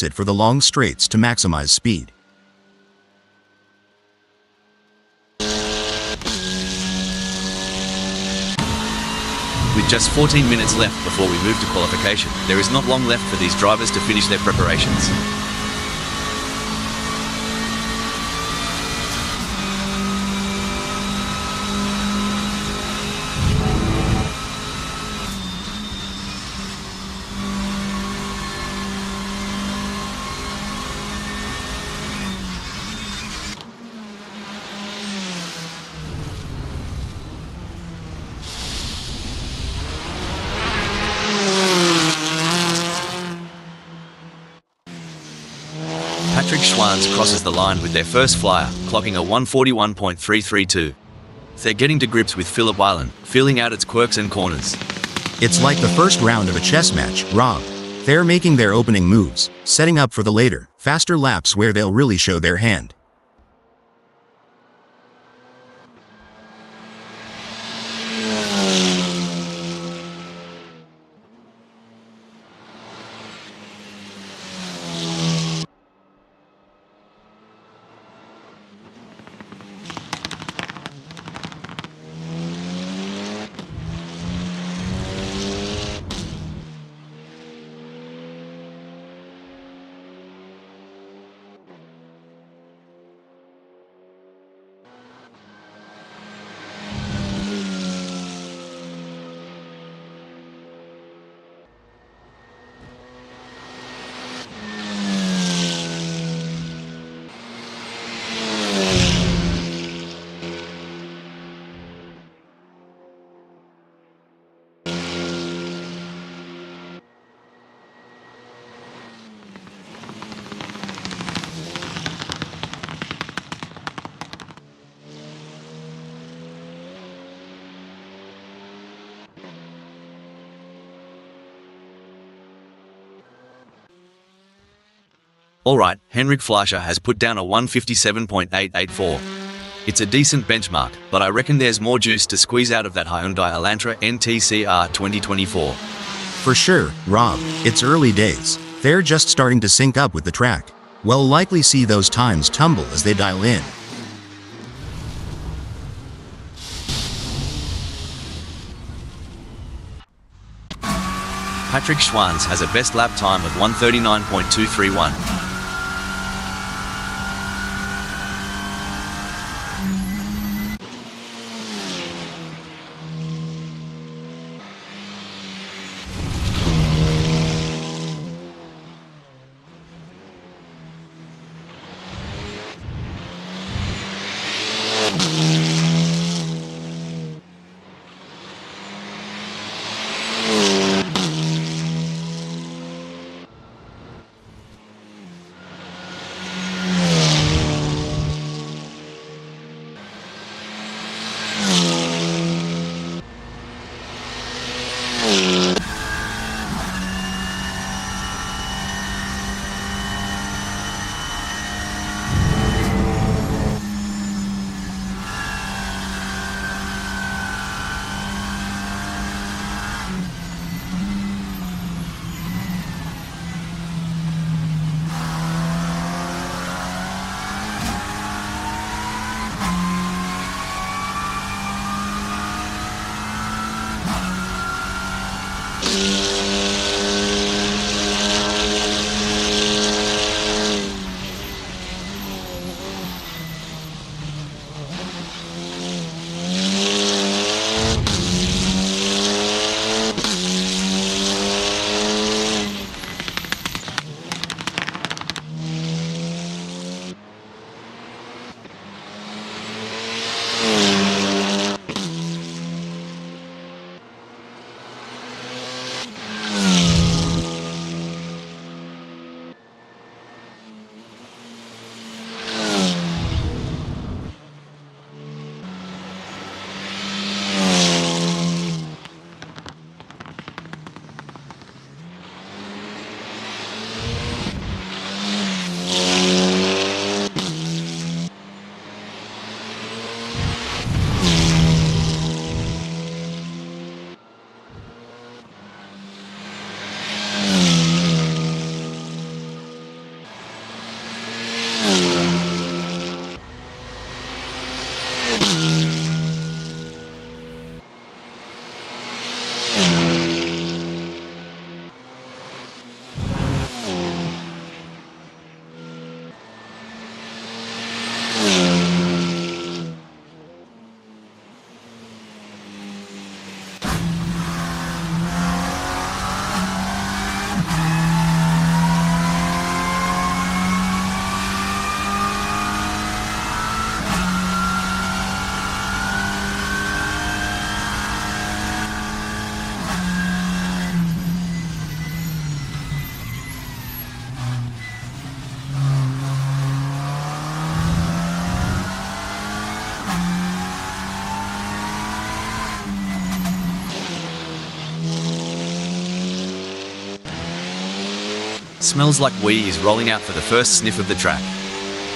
it for the long straights to maximize speed. With just 14 minutes left before we move to qualification, there is not long left for these drivers to finish their preparations. Schwanz crosses the line with their first flyer, clocking a 141.332. They're getting to grips with Phillip Island, feeling out its quirks and corners. It's like the first round of a chess match, Rob. They're making their opening moves, setting up for the later, faster laps where they'll really show their hand. Alright, Henrik Fleischer has put down a 157.884. It's a decent benchmark, but I reckon there's more juice to squeeze out of that Hyundai Elantra NTCR 2024. For sure, Rob, it's early days. They're just starting to sync up with the track. We'll likely see those times tumble as they dial in. Patrick Schwanz has a best lap time of 139.231. Smells like Wii is rolling out for the first sniff of the track.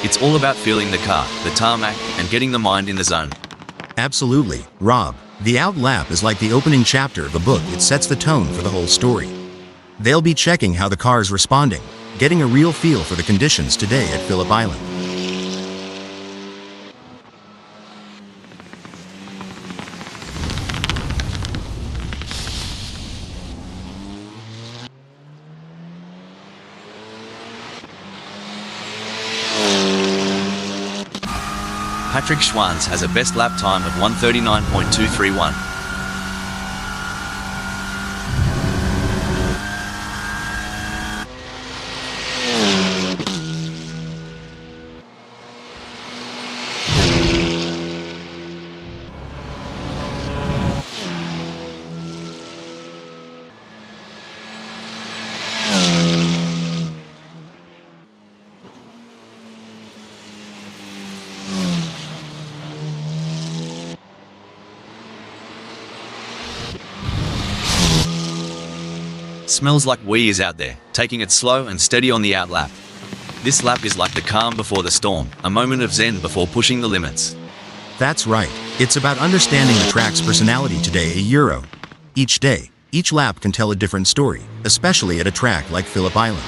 It's all about feeling the car, the tarmac, and getting the mind in the zone. Absolutely, Rob. The out lap is like the opening chapter of a book. It sets the tone for the whole story. They'll be checking how the car's responding, getting a real feel for the conditions today at Phillip Island. Patrick Schwanz has a best lap time of 1:39.231. Smells like Wii is out there, taking it slow and steady on the out lap. This lap is like the calm before the storm, a moment of zen before pushing the limits. That's right. It's about understanding the track's personality today a Euro. Each day, each lap can tell a different story, especially at a track like Phillip Island.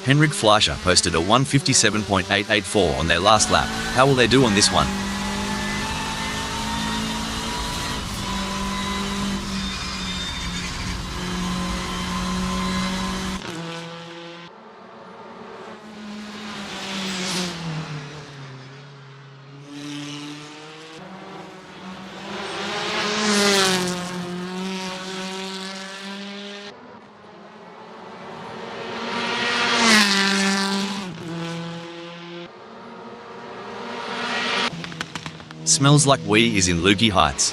Henrik Fleischer posted a 157.884 on their last lap. How will they do on this one? Smells Like We is in Lukey Heights.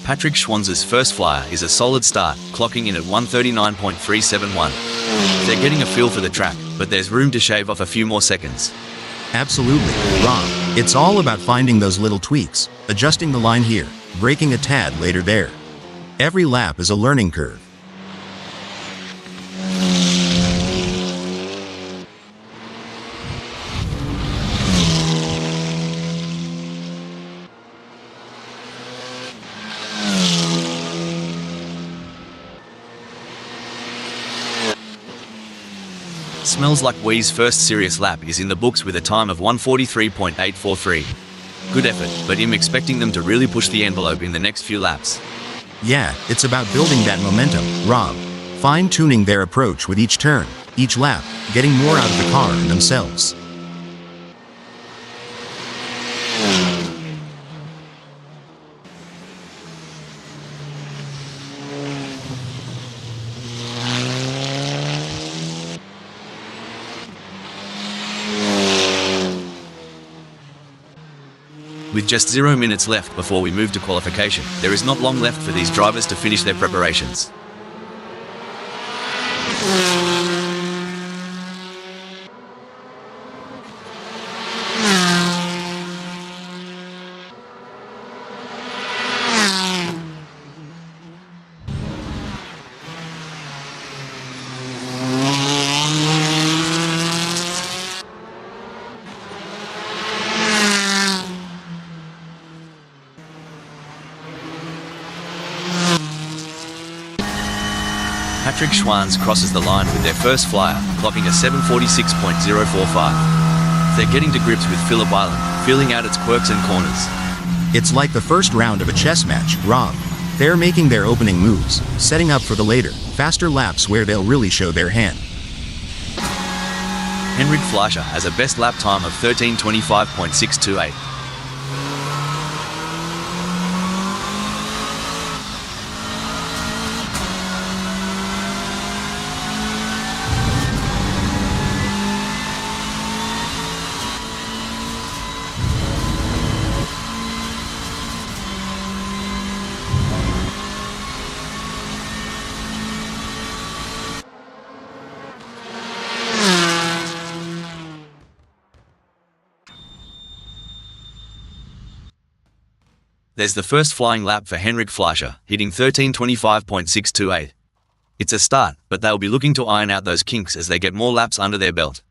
Patrick Schwanz's first flyer is a solid start, clocking in at 139.371. They're getting a feel for the track, but there's room to shave off a few more seconds. Absolutely, Rob. It's all about finding those little tweaks, adjusting the line here, braking a tad later there. Every lap is a learning curve. Smells Like We's first serious lap is in the books with a time of 143.843. Good effort, but I'm expecting them to really push the envelope in the next few laps. Yeah, it's about building that momentum, Rob. Fine-tuning their approach with each turn, each lap, getting more out of the car and themselves. With just 0 minutes left before we move to qualification, there is not long left for these drivers to finish their preparations. Patrick Schwanz crosses the line with their first flyer, clocking a 746.045. They're getting to grips with Phillip Island, feeling out its quirks and corners. It's like the first round of a chess match, Rob. They're making their opening moves, setting up for the later, faster laps where they'll really show their hand. Henrik Fleischer has a best lap time of 13:25.628. There's the first flying lap for Henrik Fleischer, hitting 13:25.628. It's a start, but they'll be looking to iron out those kinks as they get more laps under their belt.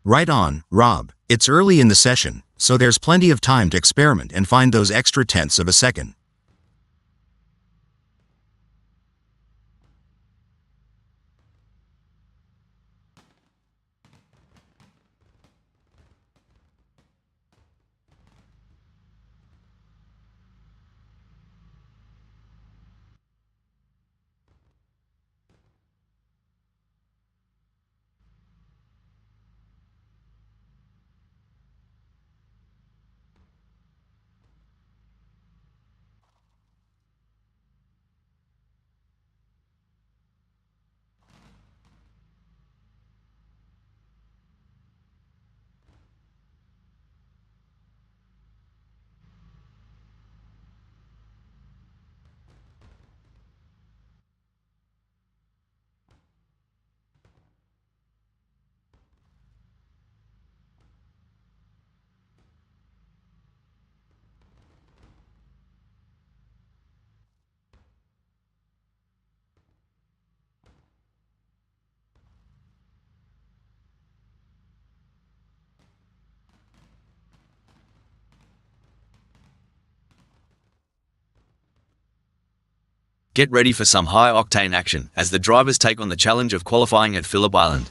Right on, Rob. It's early in the session, so there's plenty of time to experiment and find those extra tenths of a second. Get ready for some high-octane action as the drivers take on the challenge of qualifying at Phillip Island.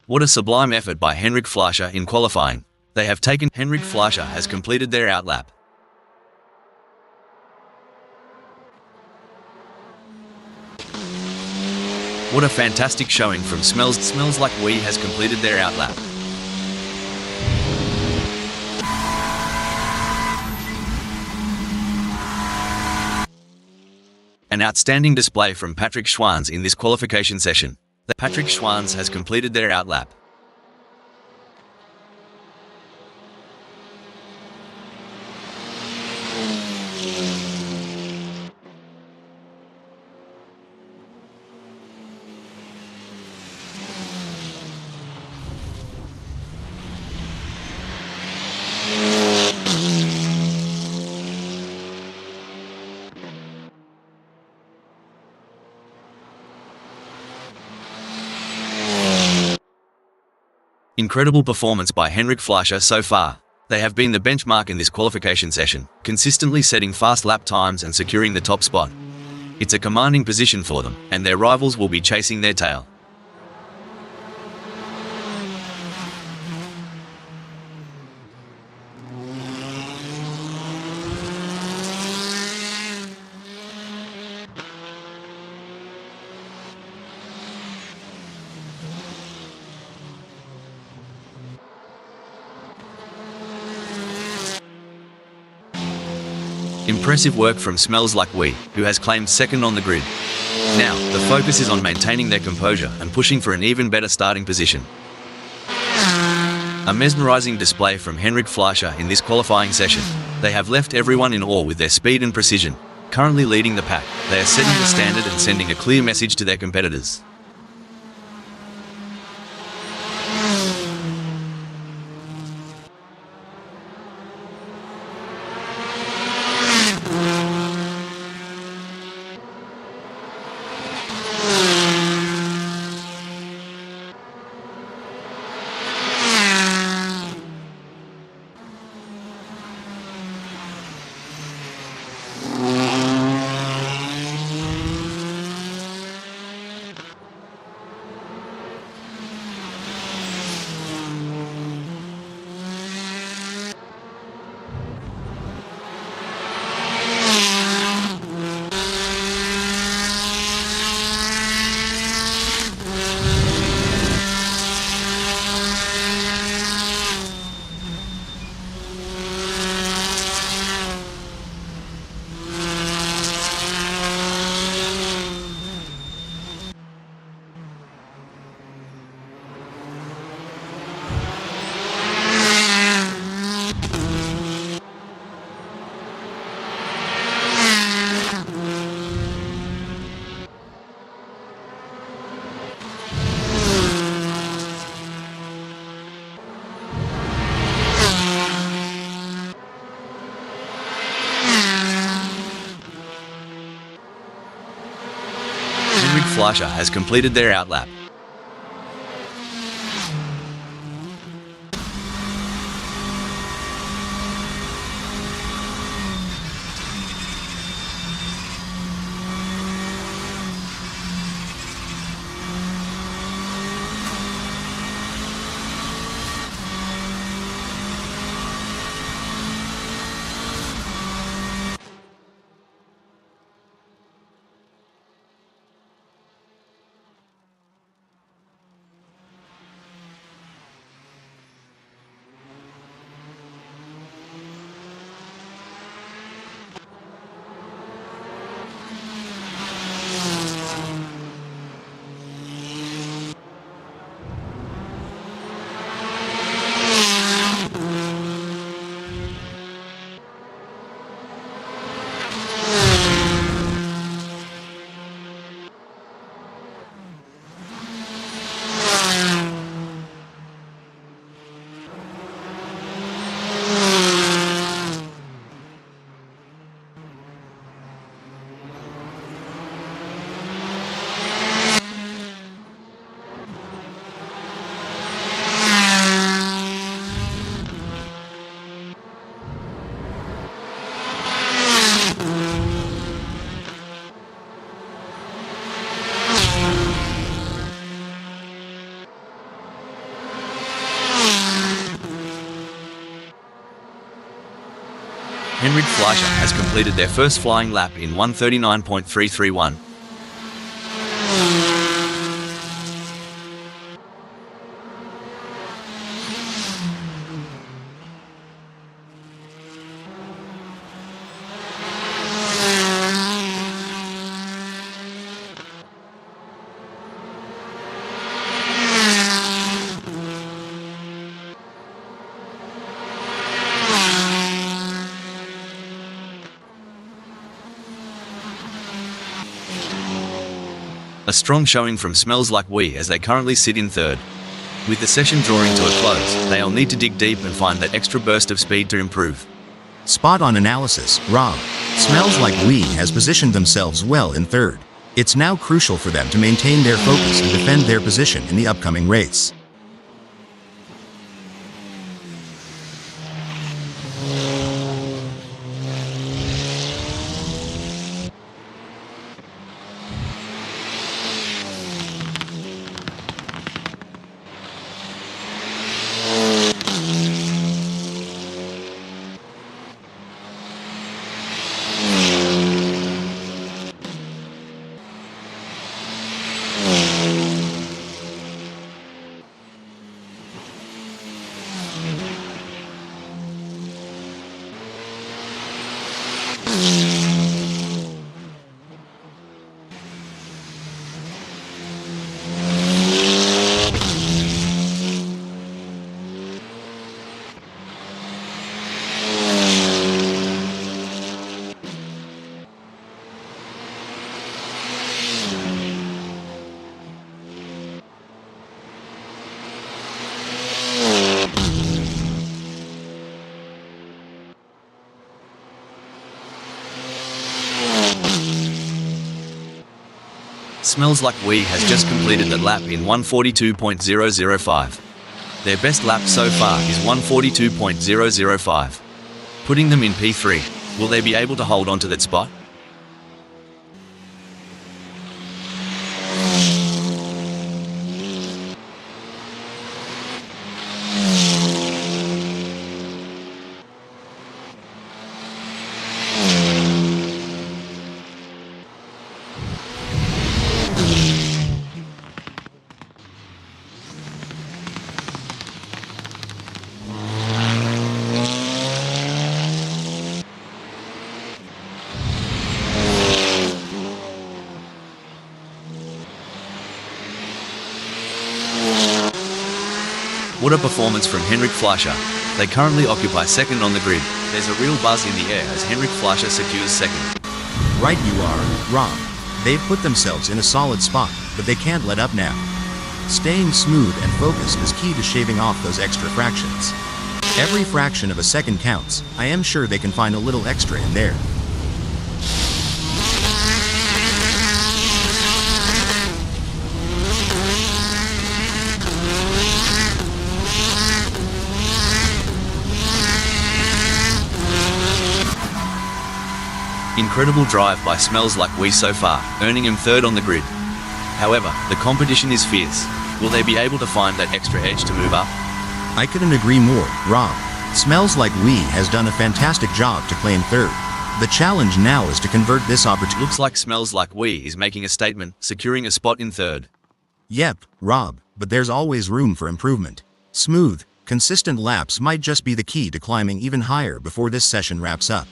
What a sublime effort by Henrik Fleischer in qualifying. They have taken. Henrik Fleischer has completed their outlap. What a fantastic showing from Smells Like We has completed their outlap. An outstanding display from Patrick Schwanz in this qualification session. Patrick Schwanz has completed their outlap. Incredible performance by Henrik Fleischer so far. They have been the benchmark in this qualification session, consistently setting fast lap times and securing the top spot. It's a commanding position for them, and their rivals will be chasing their tail. Impressive work from Smells Like We, who has claimed second on the grid. Now, the focus is on maintaining their composure and pushing for an even better starting position. A mesmerizing display from Henrik Fleischer in this qualifying session. They have left everyone in awe with their speed and precision. Currently leading the pack, they are setting the standard and sending a clear message to their competitors. Henrik Fleischer has completed their outlap. Henrik Fleischer has completed their first flying lap in 1:39.331. A strong showing from Smells Like We as they currently sit in third. With the session drawing to a close, they'll need to dig deep and find that extra burst of speed to improve. Spot on analysis, Rob. Smells Like We has positioned themselves well in third. It's now crucial for them to maintain their focus and defend their position in the upcoming race. Smells Like We has just completed the lap in 1:42.005. Their best lap so far is 1:42.005, putting them in P3. Will they be able to hold on to that spot? What a performance from Henrik Fleischer. They currently occupy second on the grid. There's a real buzz in the air as Henrik Fleischer secures second. Right you are, Rob. They've put themselves in a solid spot, but they can't let up now. Staying smooth and focused is key to shaving off those extra fractions. Every fraction of a second counts. I am sure they can find a little extra in there. Incredible drive by Smells Like We so far, earning him third on the grid. However, the competition is fierce. Will they be able to find that extra edge to move up? I couldn't agree more, Rob. Smells Like We has done a fantastic job to claim third. The challenge now is to convert this opportunity. Looks like Smells Like We is making a statement, securing a spot in third. Yep, Rob, but there's always room for improvement. Smooth, consistent laps might just be the key to climbing even higher before this session wraps up.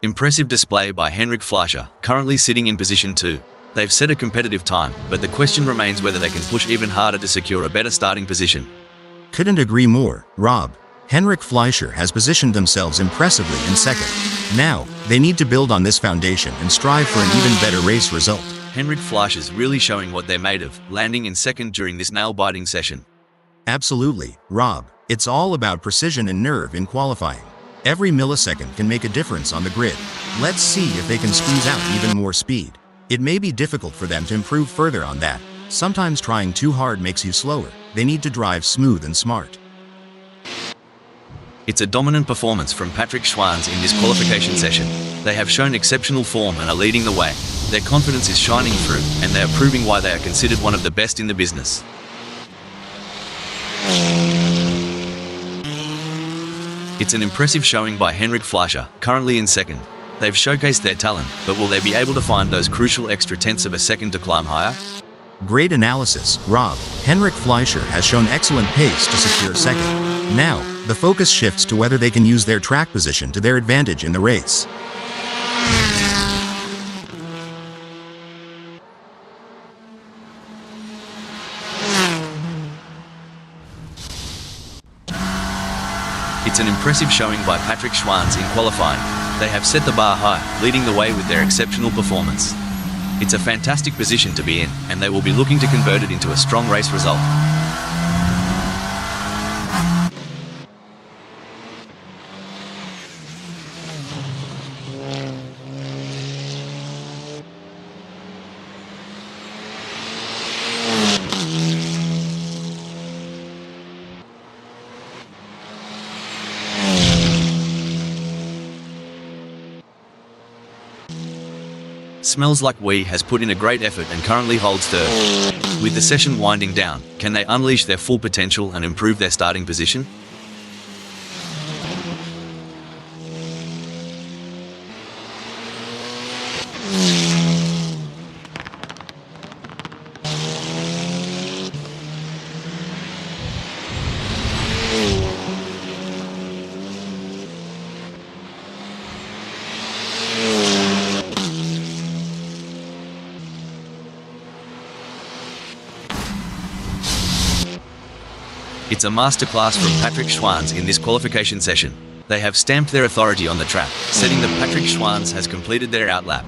Impressive display by Henrik Fleischer, currently sitting in position 2. They've set a competitive time, but the question remains whether they can push even harder to secure a better starting position. Couldn't agree more, Rob. Henrik Fleischer has positioned themselves impressively in second. Now, they need to build on this foundation and strive for an even better race result. Henrik Fleischer's really showing what they're made of, landing in second during this nail-biting session. Absolutely, Rob. It's all about precision and nerve in qualifying. Every millisecond can make a difference on the grid. Let's see if they can squeeze out even more speed. It may be difficult for them to improve further on that. Sometimes trying too hard makes you slower. They need to drive smooth and smart. It's a dominant performance from Patrick Schwanz in this qualification session. They have shown exceptional form and are leading the way. Their confidence is shining through, and they are proving why they are considered one of the best in the business. It's an impressive showing by Henrik Fleischer, currently in second. They've showcased their talent, but will they be able to find those crucial extra tenths of a second to climb higher? Great analysis, Rob. Henrik Fleischer has shown excellent pace to secure second. Now, the focus shifts to whether they can use their track position to their advantage in the race. It's an impressive showing by Patrick Schwanz in qualifying. They have set the bar high, leading the way with their exceptional performance. It's a fantastic position to be in, and they will be looking to convert it into a strong race result. Smells Like We has put in a great effort and currently holds third. With the session winding down, can they unleash their full potential and improve their starting position? It's a masterclass from Patrick Schwanz in this qualification session. They have stamped their authority on the track, setting that Patrick Schwanz has completed their outlap.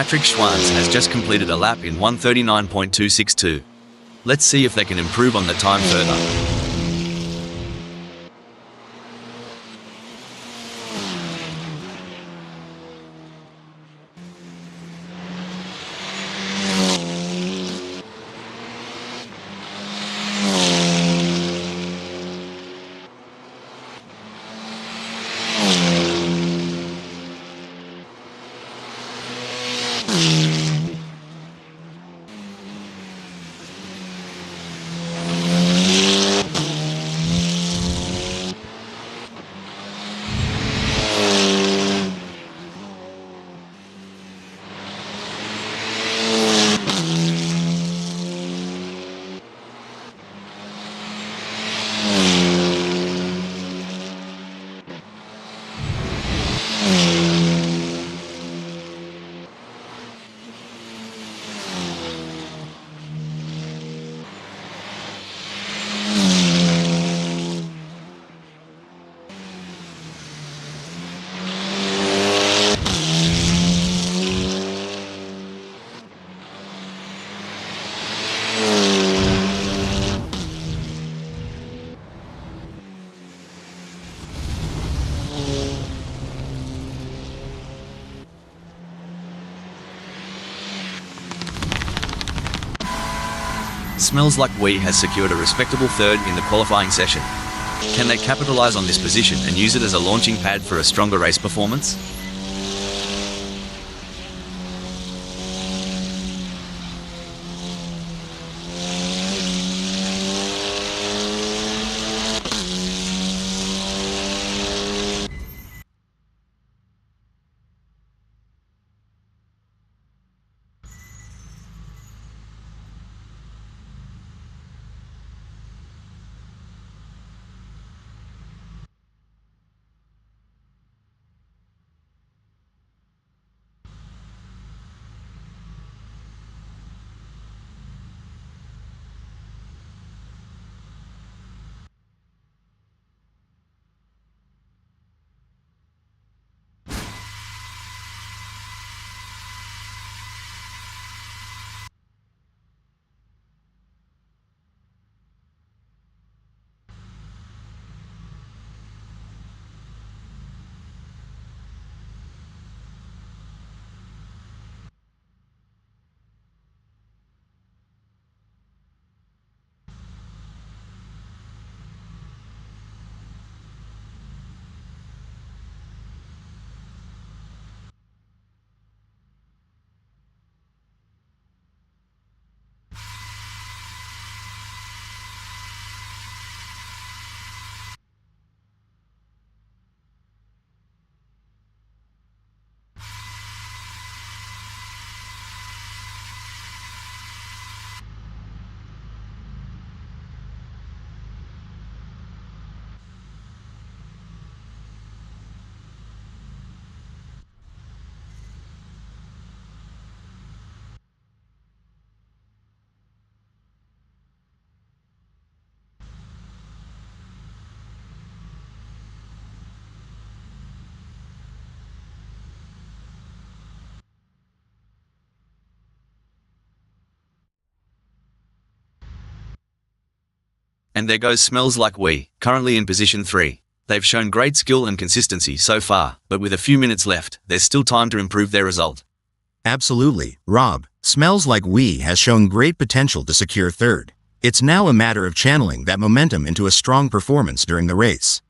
Patrick Schwanz has just completed a lap in 1:39.262. Let's see if they can improve on the time further. Smells Like We has secured a respectable third in the qualifying session. Can they capitalise on this position and use it as a launching pad for a stronger race performance? And there goes Smells Like We, currently in position 3. They've shown great skill and consistency so far, but with a few minutes left, there's still time to improve their result. Absolutely, Rob. Smells Like We has shown great potential to secure third. It's now a matter of channeling that momentum into a strong performance during the race.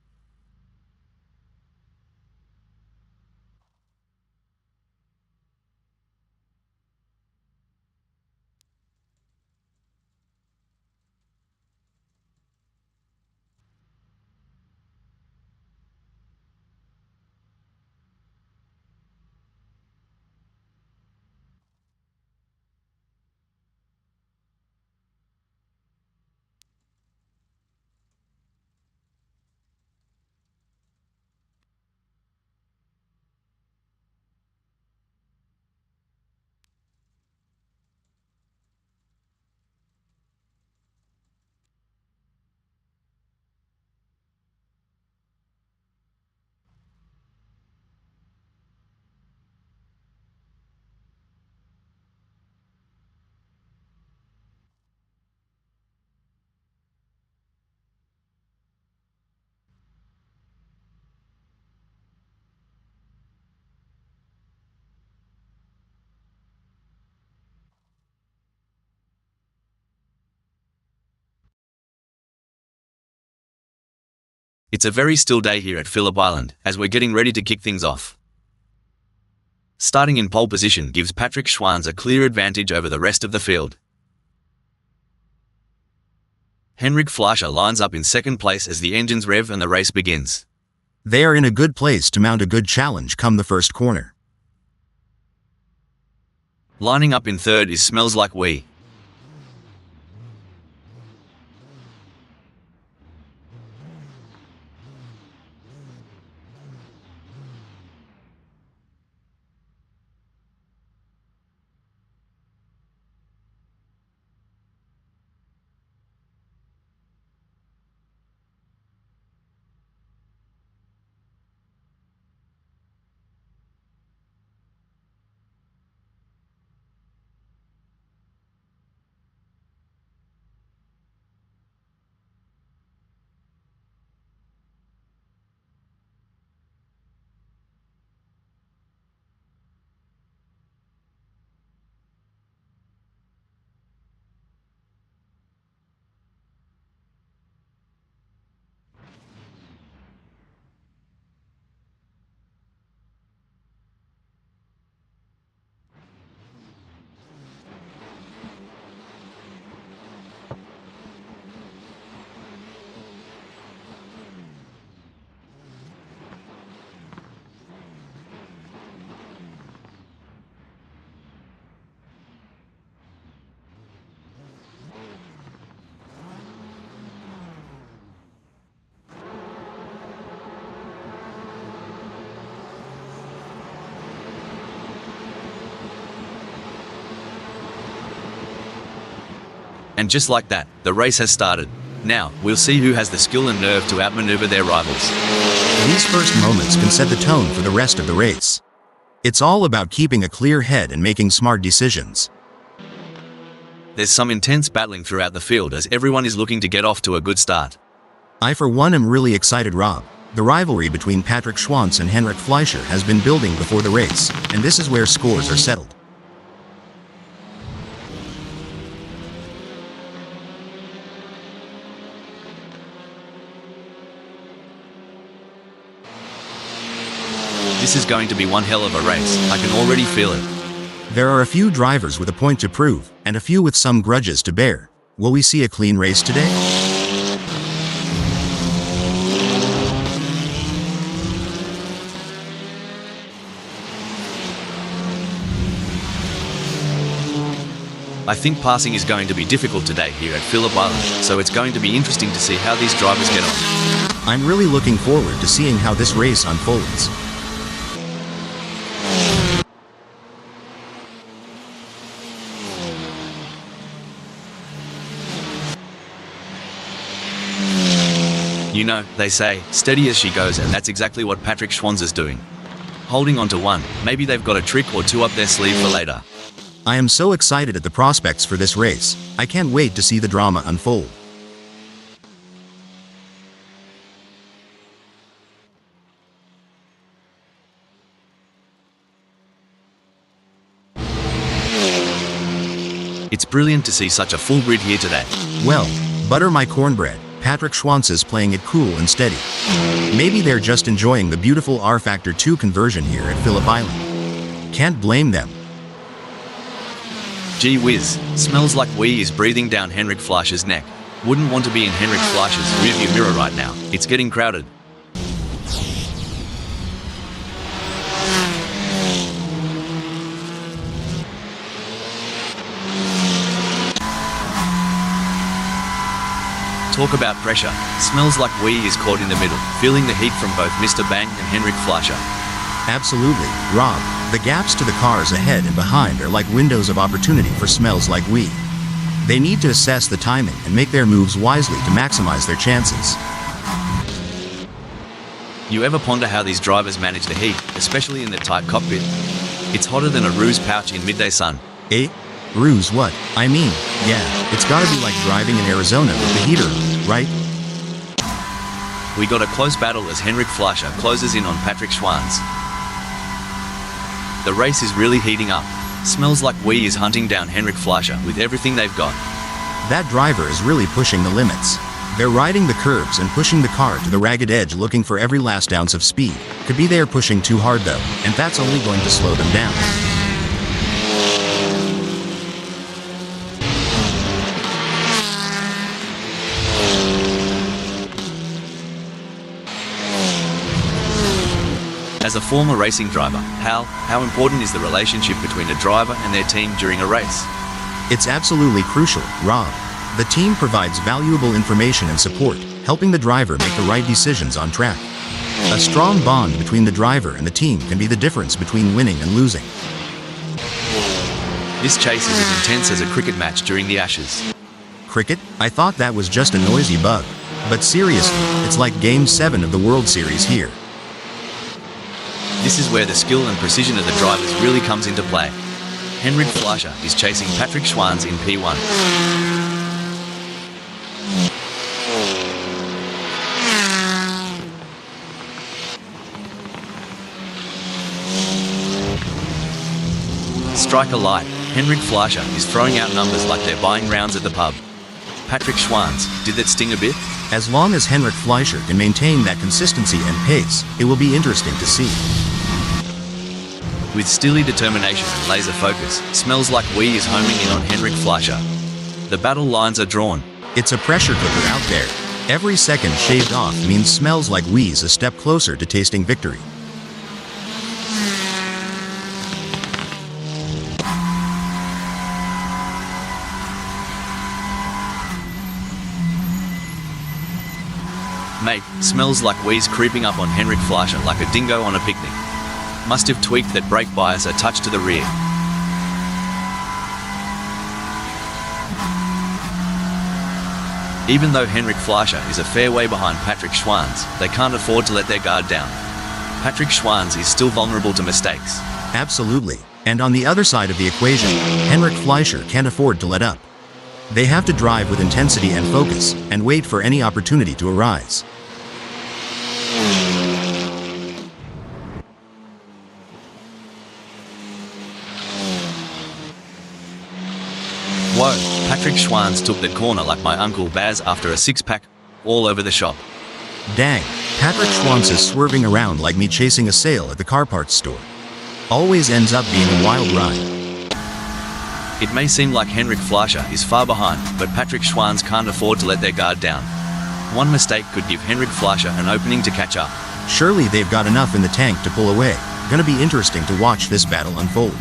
It's a very still day here at Phillip Island, as we're getting ready to kick things off. Starting in pole position gives Patrick Schwanz a clear advantage over the rest of the field. Henrik Fleischer lines up in second place as the engines rev and the race begins. They are in a good place to mount a good challenge come the first corner. Lining up in third is Smells Like We. And just like that, the race has started. Now, we'll see who has the skill and nerve to outmaneuver their rivals. These first moments can set the tone for the rest of the race. It's all about keeping a clear head and making smart decisions. There's some intense battling throughout the field as everyone is looking to get off to a good start. I for one am really excited, Rob. The rivalry between Patrick Schwantz and Henrik Fleischer has been building before the race, and this is where scores are settled. This is going to be one hell of a race. I can already feel it. There are a few drivers with a point to prove, and a few with some grudges to bear. Will we see a clean race today? I think passing is going to be difficult today here at Phillip Island, so it's going to be interesting to see how these drivers get on. I'm really looking forward to seeing how this race unfolds. You know, they say, steady as she goes, and that's exactly what Patrick Schwantz is doing. Holding on to one, maybe they've got a trick or two up their sleeve for later. I am so excited at the prospects for this race. I can't wait to see the drama unfold. It's brilliant to see such a full grid here today. Well, butter my cornbread. Patrick Schwantz is playing it cool and steady. Maybe they're just enjoying the beautiful R-Factor 2 conversion here at Phillip Island. Can't blame them. Gee whiz, smells like wee is breathing down Henrik Fleischer's neck. Wouldn't want to be in Henrik Fleischer's rearview mirror right now. It's getting crowded. Talk about pressure. Smells like wee is caught in the middle, feeling the heat from both Mr. Bang and Henrik Fleischer. Absolutely, Rob. The gaps to the cars ahead and behind are like windows of opportunity for Smells Like Wee. They need to assess the timing and make their moves wisely to maximize their chances. You ever ponder how these drivers manage the heat, especially in the tight cockpit? It's hotter than a ruse pouch in midday sun. Eh? Ruse what? I mean, yeah, it's gotta be like driving in Arizona with the heater on, right? We got a close battle as Henrik Fleischer closes in on Patrick Schwantz. The race is really heating up. Smells like wee is hunting down Henrik Fleischer with everything they've got. That driver is really pushing the limits. They're riding the curves and pushing the car to the ragged edge, looking for every last ounce of speed. Could be they're pushing too hard though, and that's only going to slow them down. As a former racing driver, how important is the relationship between a driver and their team during a race? It's absolutely crucial, Rob. The team provides valuable information and support, helping the driver make the right decisions on track. A strong bond between the driver and the team can be the difference between winning and losing. This chase is as intense as a cricket match during the Ashes. Cricket? I thought that was just a noisy bug. But seriously, it's like Game 7 of the World Series here. This is where the skill and precision of the drivers really comes into play. Henrik Fleischer is chasing Patrick Schwantz in P1. Strike a light. Henrik Fleischer is throwing out numbers like they're buying rounds at the pub. Patrick Schwantz, did that sting a bit? As long as Henrik Fleischer can maintain that consistency and pace, it will be interesting to see. With steely determination and laser focus, Smells Like Wee is homing in on Henrik Fleischer. The battle lines are drawn. It's a pressure cooker out there. Every second shaved off means Smells Like Wee's a step closer to tasting victory. Mate, Smells Like Wee's creeping up on Henrik Fleischer like a dingo on a picnic. Must have tweaked that brake bias a touch to the rear. Even though Henrik Fleischer is a fair way behind Patrick Schwanz, they can't afford to let their guard down. Patrick Schwanz is still vulnerable to mistakes. Absolutely. And on the other side of the equation, Henrik Fleischer can't afford to let up. They have to drive with intensity and focus, and wait for any opportunity to arise. Whoa, Patrick Schwanz took that corner like my Uncle Baz after a six-pack, all over the shop. Dang, Patrick Schwanz is swerving around like me chasing a sale at the car parts store. Always ends up being a wild ride. It may seem like Henrik Fleischer is far behind, but Patrick Schwanz can't afford to let their guard down. One mistake could give Henrik Fleischer an opening to catch up. Surely they've got enough in the tank to pull away. Gonna be interesting to watch this battle unfold.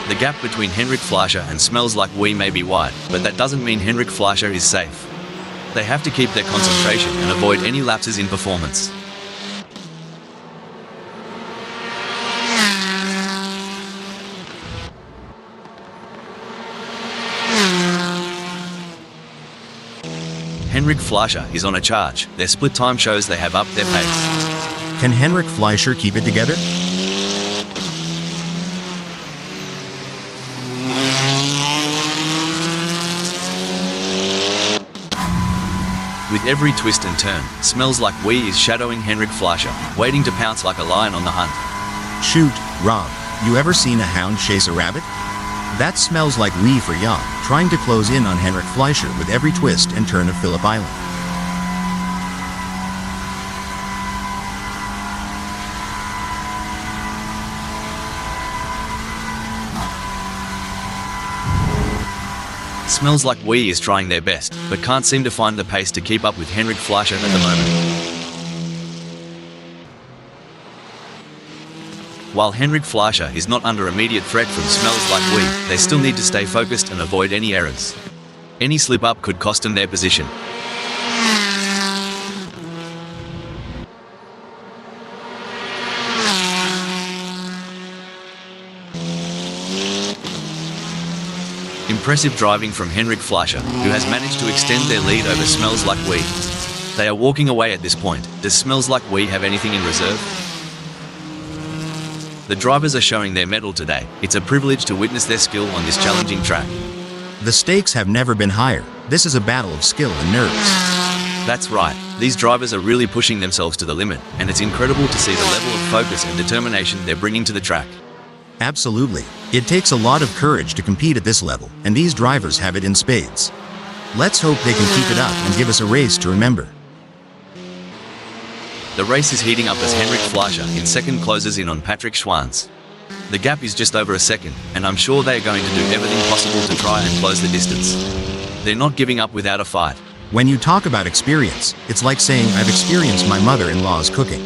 The gap between Henrik Fleischer and Smells Like We may be wide, but that doesn't mean Henrik Fleischer is safe. They have to keep their concentration and avoid any lapses in performance. Henrik Fleischer is on a charge. Their split time shows they have upped their pace. Can Henrik Fleischer keep it together? With every twist and turn, Smells Like We is shadowing Henrik Fleischer, waiting to pounce like a lion on the hunt. Shoot, Rob, you ever seen a hound chase a rabbit? That smells like we for Jan, trying to close in on Henrik Fleischer with every twist and turn of Phillip Island. Smells Like We is trying their best, but can't seem to find the pace to keep up with Henrik Fleischer at the moment. While Henrik Fleischer is not under immediate threat from Smells Like We, they still need to stay focused and avoid any errors. Any slip-up could cost them their position. Impressive driving from Henrik Fleischer, who has managed to extend their lead over Smells Like We. They are walking away at this point. Does Smells Like We have anything in reserve? The drivers are showing their mettle today. It's a privilege to witness their skill on this challenging track. The stakes have never been higher. This is a battle of skill and nerves. That's right. These drivers are really pushing themselves to the limit, and it's incredible to see the level of focus and determination they're bringing to the track. Absolutely. It takes a lot of courage to compete at this level, and these drivers have it in spades. Let's hope they can keep it up and give us a race to remember. The race is heating up as Henrik Fleischer in second closes in on Patrick Schwanz. The gap is just over a second, and I'm sure they are going to do everything possible to try and close the distance. They're not giving up without a fight. When you talk about experience, it's like saying I've experienced my mother-in-law's cooking.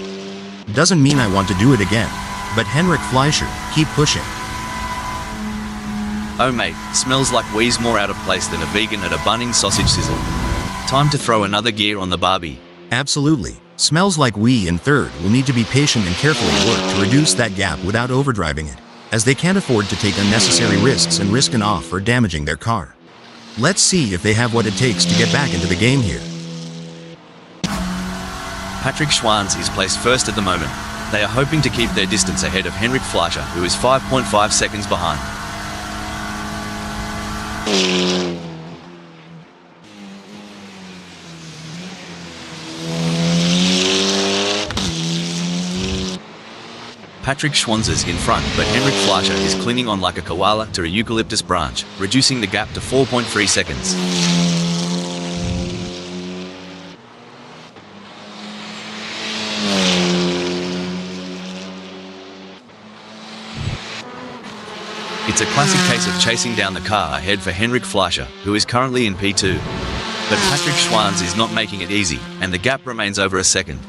Doesn't mean I want to do it again. But Henrik Fleischer, keep pushing. Oh mate, Smells Like We's more out of place than a vegan at a Bunnings sausage sizzle. Time to throw another gear on the Barbie. Absolutely. Smells Like We in third will need to be patient and carefully work to reduce that gap without overdriving it, as they can't afford to take unnecessary risks and risk an off or damaging their car. Let's see if they have what it takes to get back into the game here. Patrick Schwanz is placed first at the moment. They are hoping to keep their distance ahead of Henrik Fleischer, who is 5.5 seconds behind. Patrick Schwanz is in front, but Henrik Fleischer is clinging on like a koala to a eucalyptus branch, reducing the gap to 4.3 seconds. It's a classic case of chasing down the car ahead for Henrik Fleischer, who is currently in P2. But Patrick Schwanz is not making it easy, and the gap remains over a second.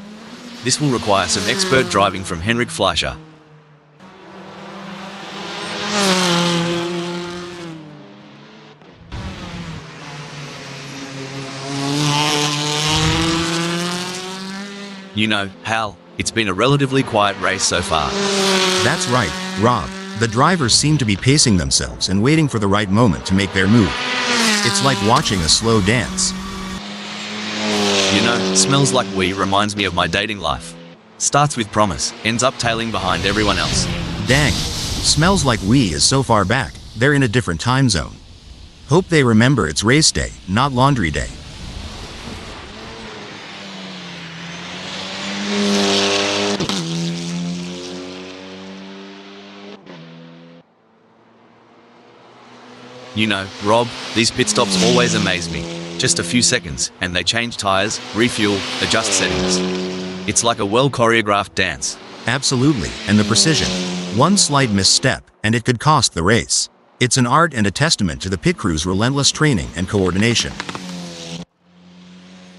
This will require some expert driving from Henrik Fleischer. You know, Hal, it's been a relatively quiet race so far. That's right, Rob. The drivers seem to be pacing themselves and waiting for the right moment to make their move. It's like watching a slow dance. You know, smells like we reminds me of my dating life. Starts with promise, ends up tailing behind everyone else. Dang. Smells Like We is so far back, they're in a different time zone. Hope they remember it's race day, not laundry day. You know, Rob, these pit stops always amaze me. Just a few seconds, and they change tires, refuel, adjust settings. It's like a well-choreographed dance. Absolutely, and the precision. One slight misstep, and it could cost the race. It's an art and a testament to the pit crew's relentless training and coordination.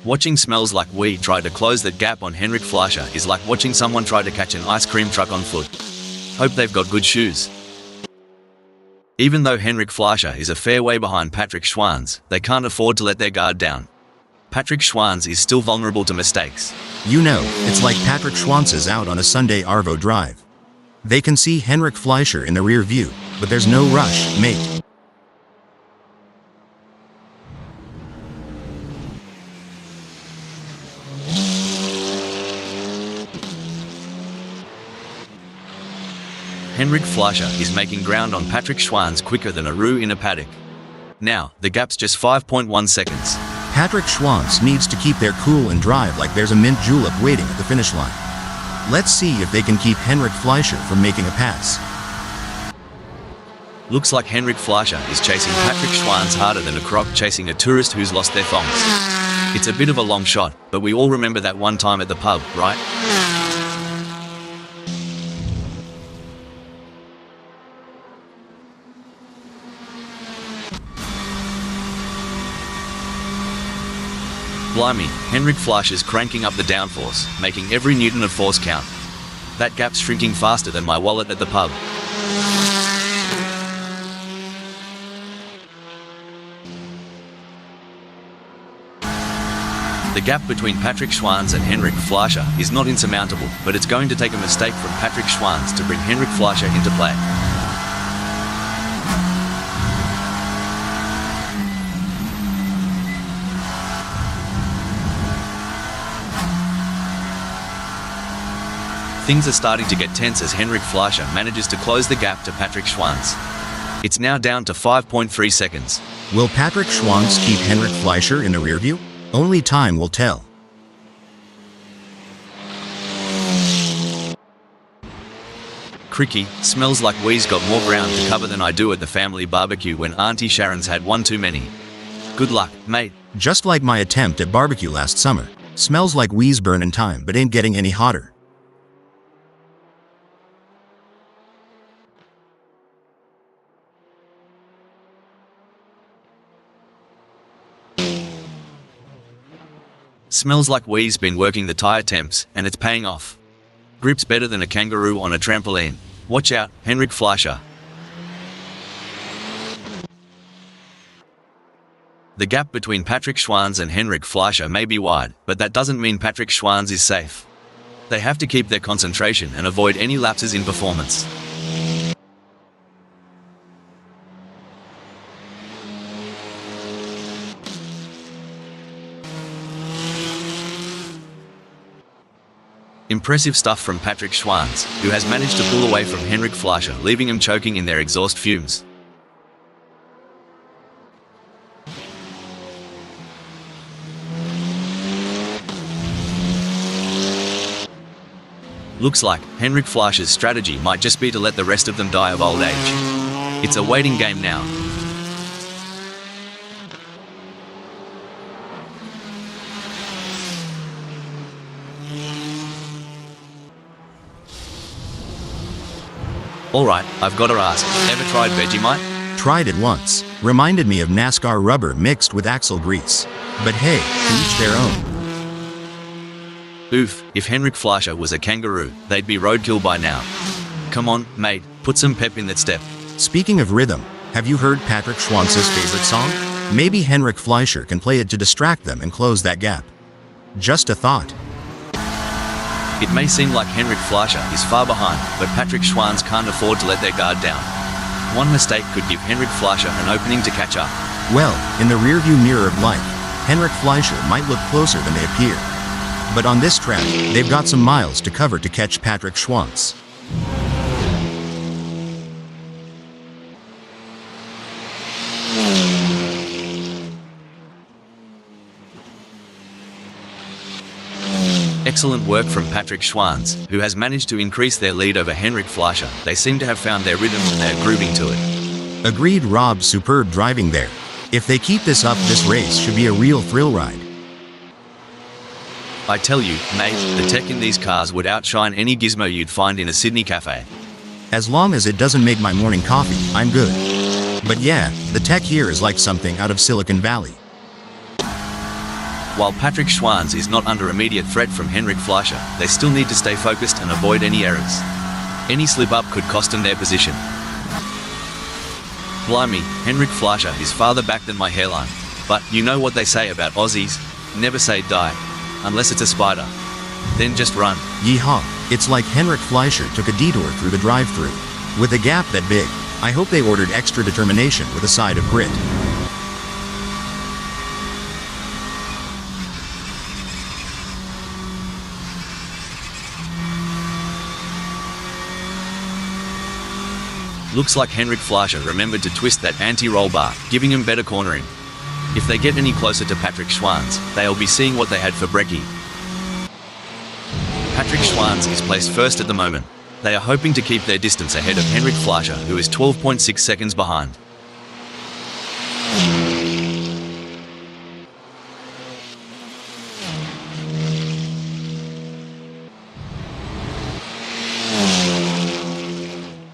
Watching Smells Like We try to close that gap on Henrik Fleischer is like watching someone try to catch an ice cream truck on foot. Hope they've got good shoes. Even though Henrik Fleischer is a fair way behind Patrick Schwanz, they can't afford to let their guard down. Patrick Schwanz is still vulnerable to mistakes. You know, it's like Patrick Schwanz's out on a Sunday Arvo drive. They can see Henrik Fleischer in the rear view, but there's no rush, mate. Henrik Fleischer is making ground on Patrick Schwanz quicker than a roux in a paddock. Now, the gap's just 5.1 seconds. Patrick Schwanz needs to keep their cool and drive like there's a mint julep waiting at the finish line. Let's see if they can keep Henrik Fleischer from making a pass. Looks like Henrik Fleischer is chasing Patrick Schwanz harder than a croc chasing a tourist who's lost their thongs. It's a bit of a long shot, but we all remember that one time at the pub, right? Blimey, Henrik Fleischer's cranking up the downforce, making every newton of force count. That gap's shrinking faster than my wallet at the pub. The gap between Patrick Schwanz and Henrik Fleischer is not insurmountable, but it's going to take a mistake from Patrick Schwanz to bring Henrik Fleischer into play. Things are starting to get tense as Henrik Fleischer manages to close the gap to Patrick Schwanz. It's now down to 5.3 seconds. Will Patrick Schwanz keep Henrik Fleischer in the rear view? Only time will tell. Cricky, Smells Like We's got more ground to cover than I do at the family barbecue when Auntie Sharon's had one too many. Good luck, mate. Just like my attempt at barbecue last summer. Smells like we's burning time but ain't getting any hotter. Smells Like We's been working the tyre temps, and it's paying off. Grip's better than a kangaroo on a trampoline. Watch out, Henrik Fleischer. The gap between Patrick Schwanz and Henrik Fleischer may be wide, but that doesn't mean Patrick Schwanz is safe. They have to keep their concentration and avoid any lapses in performance. Impressive stuff from Patrick Schwanz, who has managed to pull away from Henrik Fleischer, leaving him choking in their exhaust fumes. Looks like Henrik Fleischer's strategy might just be to let the rest of them die of old age. It's a waiting game now. Alright, I've got to ask, ever tried Vegemite? Tried it once. Reminded me of NASCAR rubber mixed with axle grease. But hey, to each their own. Oof, if Henrik Fleischer was a kangaroo, they'd be roadkill by now. Come on, mate, put some pep in that step. Speaking of rhythm, have you heard Patrick Schwanz's favorite song? Maybe Henrik Fleischer can play it to distract them and close that gap. Just a thought. It may seem like Henrik Fleischer is far behind, but Patrick Schwanz can't afford to let their guard down. One mistake could give Henrik Fleischer an opening to catch up. Well, in the rearview mirror of life, Henrik Fleischer might look closer than they appear. But on this track, they've got some miles to cover to catch Patrick Schwantz. Excellent work from Patrick Schwantz, who has managed to increase their lead over Henrik Fleischer. They seem to have found their rhythm and they're grooving to it. Agreed, Rob. Superb driving there. If they keep this up, this race should be a real thrill ride. I tell you, mate, the tech in these cars would outshine any gizmo you'd find in a Sydney cafe. As long as it doesn't make my morning coffee, I'm good. But yeah, the tech here is like something out of Silicon Valley. While Patrick Schwantz is not under immediate threat from Henrik Fleischer, they still need to stay focused and avoid any errors. Any slip-up could cost them their position. Blimey, Henrik Fleischer is farther back than my hairline. But you know what they say about Aussies? Never say die. Unless it's a spider. Then just run. Yeehaw. It's like Henrik Fleischer took a detour through the drive-thru. With a gap that big, I hope they ordered extra determination with a side of grit. Looks like Henrik Fleischer remembered to twist that anti-roll bar, giving him better cornering. If they get any closer to Patrick Schwantz, they'll be seeing what they had for brekkie. Patrick Schwantz is placed first at the moment. They are hoping to keep their distance ahead of Henrik Fleischer, who is 12.6 seconds behind.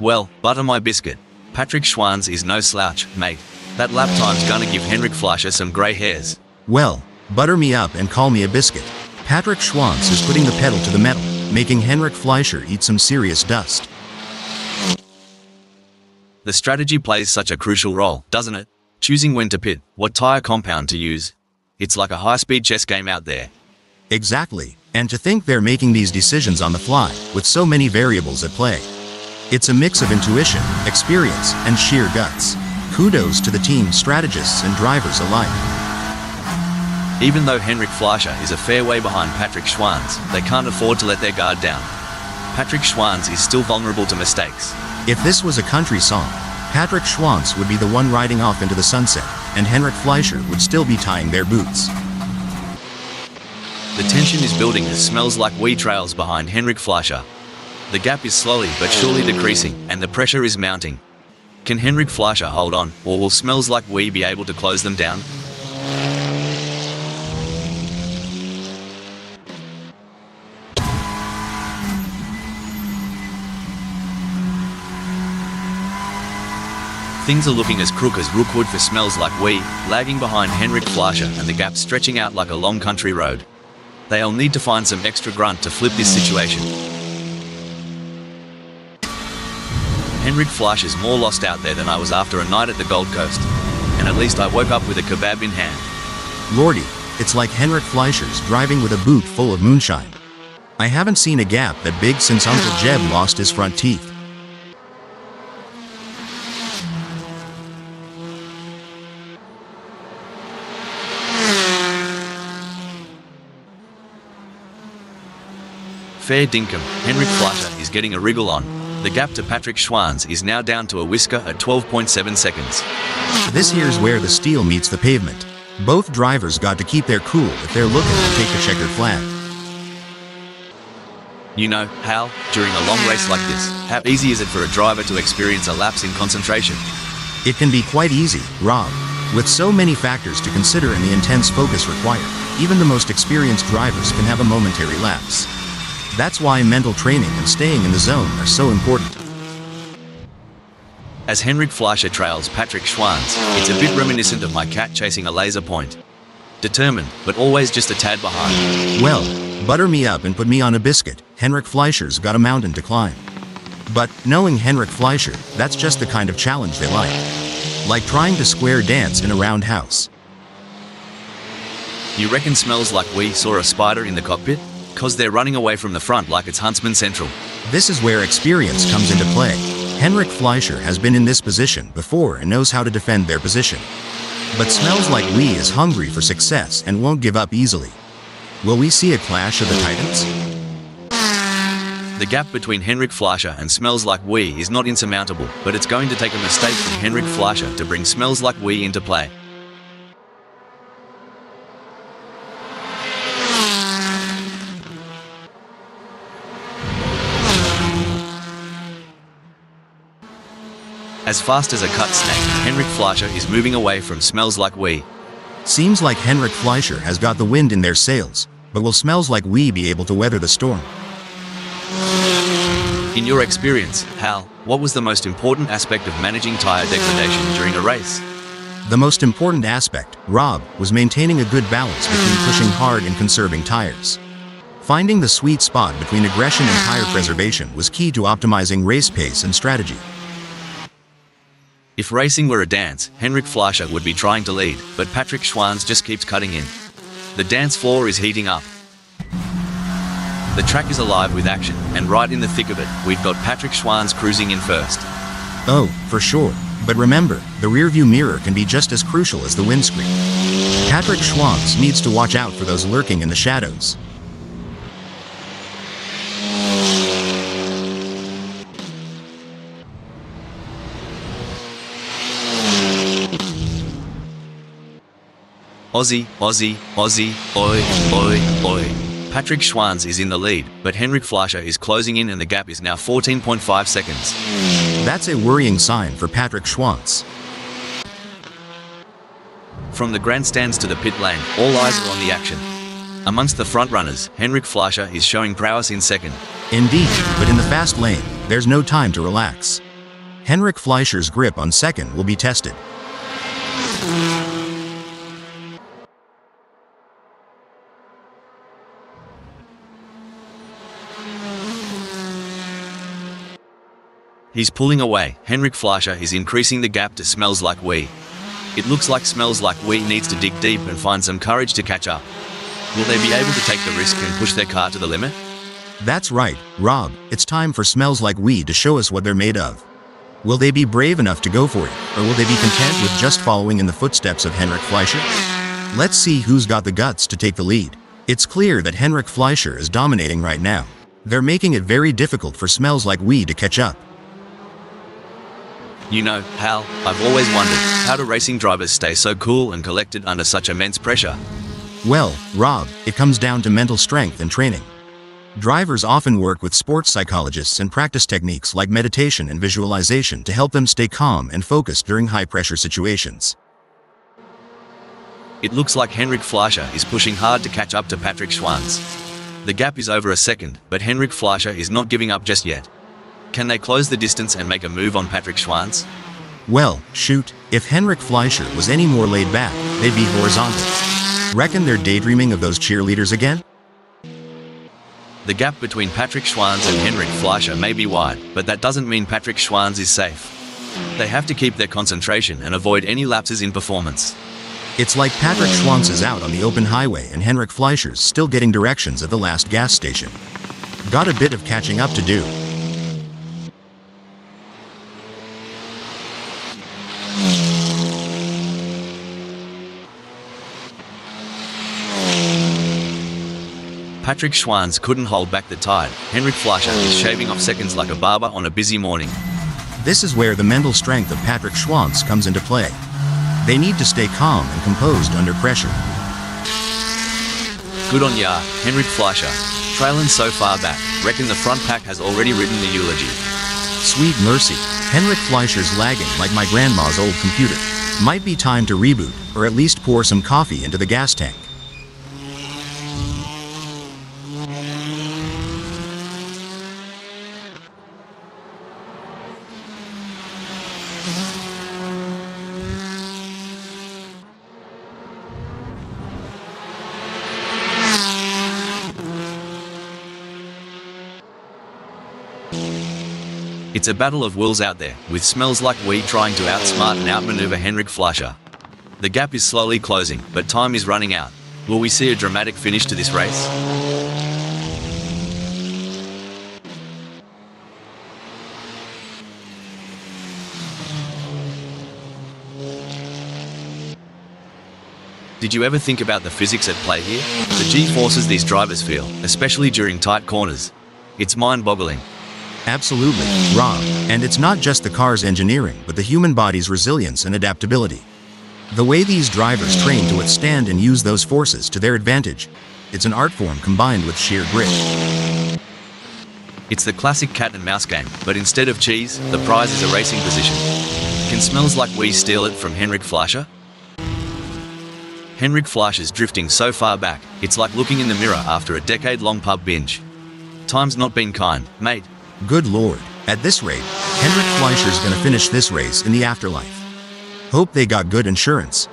Well, butter my biscuit. Patrick Schwantz is no slouch, mate. That lap time's gonna give Henrik Fleischer some grey hairs. Well, butter me up and call me a biscuit. Patrick Schwantz is putting the pedal to the metal, making Henrik Fleischer eat some serious dust. The strategy plays such a crucial role, doesn't it? Choosing when to pit, what tyre compound to use. It's like a high-speed chess game out there. Exactly, and to think they're making these decisions on the fly, with so many variables at play. It's a mix of intuition, experience, and sheer guts. Kudos to the team strategists and drivers alike. Even though Henrik Fleischer is a fair way behind Patrick Schwantz, they can't afford to let their guard down. Patrick Schwantz is still vulnerable to mistakes. If this was a country song, Patrick Schwantz would be the one riding off into the sunset, and Henrik Fleischer would still be tying their boots. The tension is building as Smells Like Wee trails behind Henrik Fleischer. The gap is slowly but surely decreasing, and the pressure is mounting. Can Henrik Fleischer hold on, or will Smells Like Wee be able to close them down? Things are looking as crook as Rookwood for Smells Like Wee, lagging behind Henrik Fleischer and the gap stretching out like a long country road. They'll need to find some extra grunt to flip this situation. Henrik Fleischer's more lost out there than I was after a night at the Gold Coast. And at least I woke up with a kebab in hand. Lordy, it's like Henrik Fleischer's driving with a boot full of moonshine. I haven't seen a gap that big since Uncle Jeb lost his front teeth. Fair dinkum, Henrik Fleischer is getting a wriggle on. The gap to Patrick Schwantz is now down to a whisker at 12.7 seconds. This here's where the steel meets the pavement. Both drivers got to keep their cool if they're looking to take the checkered flag. You know, Hal, during a long race like this, how easy is it for a driver to experience a lapse in concentration? It can be quite easy, Rob. With so many factors to consider and the intense focus required, even the most experienced drivers can have a momentary lapse. That's why mental training and staying in the zone are so important. As Henrik Fleischer trails Patrick Schwantz, it's a bit reminiscent of my cat chasing a laser point. Determined, but always just a tad behind. Well, butter me up and put me on a biscuit. Henrik Fleischer's got a mountain to climb. But, knowing Henrik Fleischer, that's just the kind of challenge they like. Like trying to square dance in a roundhouse. You reckon Smells Like We saw a spider in the cockpit? 'Cause they're running away from the front like it's Huntsman Central. This is where experience comes into play. Henrik Fleischer has been in this position before and knows how to defend their position. But Smells Like We is hungry for success and won't give up easily. Will we see a clash of the titans? The gap between Henrik Fleischer and Smells Like We is not insurmountable, but it's going to take a mistake from Henrik Fleischer to bring Smells Like We into play. As fast as a cut snake, Henrik Fleischer is moving away from Smells Like We. Seems like Henrik Fleischer has got the wind in their sails, but will Smells Like We be able to weather the storm? In your experience, Hal, what was the most important aspect of managing tire degradation during a race? The most important aspect, Rob, was maintaining a good balance between pushing hard and conserving tires. Finding the sweet spot between aggression and tire preservation was key to optimizing race pace and strategy. If racing were a dance, Henrik Fleischer would be trying to lead, but Patrick Schwanz just keeps cutting in. The dance floor is heating up. The track is alive with action, and right in the thick of it, we've got Patrick Schwanz cruising in first. Oh, for sure. But remember, the rearview mirror can be just as crucial as the windscreen. Patrick Schwanz needs to watch out for those lurking in the shadows. Aussie, Aussie, Aussie, oi, oi, oi. Patrick Schwanz is in the lead, but Henrik Fleischer is closing in and the gap is now 14.5 seconds. That's a worrying sign for Patrick Schwanz. From the grandstands to the pit lane, all eyes are on the action. Amongst the front runners, Henrik Fleischer is showing prowess in second. Indeed, but in the fast lane, there's no time to relax. Henrik Fleischer's grip on second will be tested. He's pulling away. Henrik Fleischer is increasing the gap to Smells Like We. It looks like Smells Like We needs to dig deep and find some courage to catch up. Will they be able to take the risk and push their car to the limit? That's right, Rob. It's time for Smells Like We to show us what they're made of. Will they be brave enough to go for it, or will they be content with just following in the footsteps of Henrik Fleischer? Let's see who's got the guts to take the lead. It's clear that Henrik Fleischer is dominating right now. They're making it very difficult for Smells Like We to catch up. You know, Hal, I've always wondered, how do racing drivers stay so cool and collected under such immense pressure? Well, Rob, it comes down to mental strength and training. Drivers often work with sports psychologists and practice techniques like meditation and visualization to help them stay calm and focused during high-pressure situations. It looks like Henrik Fleischer is pushing hard to catch up to Patrick Schwanz. The gap is over a second, but Henrik Fleischer is not giving up just yet. Can they close the distance and make a move on Patrick Schwanz? Well, shoot, if Henrik Fleischer was any more laid back, they'd be horizontal. Reckon they're daydreaming of those cheerleaders again? The gap between Patrick Schwanz and Henrik Fleischer may be wide, but that doesn't mean Patrick Schwanz is safe. They have to keep their concentration and avoid any lapses in performance. It's like Patrick Schwanz is out on the open highway and Henrik Fleischer's still getting directions at the last gas station. Got a bit of catching up to do. Patrick Schwanz couldn't hold back the tide. Henrik Fleischer is shaving off seconds like a barber on a busy morning. This is where the mental strength of Patrick Schwanz comes into play. They need to stay calm and composed under pressure. Good on ya, Henrik Fleischer. Trailing so far back, reckon the front pack has already written the eulogy. Sweet mercy, Henrik Fleischer's lagging like my grandma's old computer. Might be time to reboot, or at least pour some coffee into the gas tank. It's a battle of wills out there, with Smells Like We trying to outsmart and outmaneuver Henrik Fleischer. The gap is slowly closing, but time is running out. Will we see a dramatic finish to this race? Did you ever think about the physics at play here? The G-forces these drivers feel, especially during tight corners. It's mind-boggling. Absolutely, Rob. And it's not just the car's engineering, but the human body's resilience and adaptability. The way these drivers train to withstand and use those forces to their advantage. It's an art form combined with sheer grit. It's the classic cat and mouse game, but instead of cheese, the prize is a racing position. Can Smells Like We steal it from Henrik Fleischer? Henrik Fleischer's drifting so far back, it's like looking in the mirror after a decade-long pub binge. Time's not been kind, mate. Good lord. At this rate, Henrik Fleischer's gonna finish this race in the afterlife. Hope they got good insurance.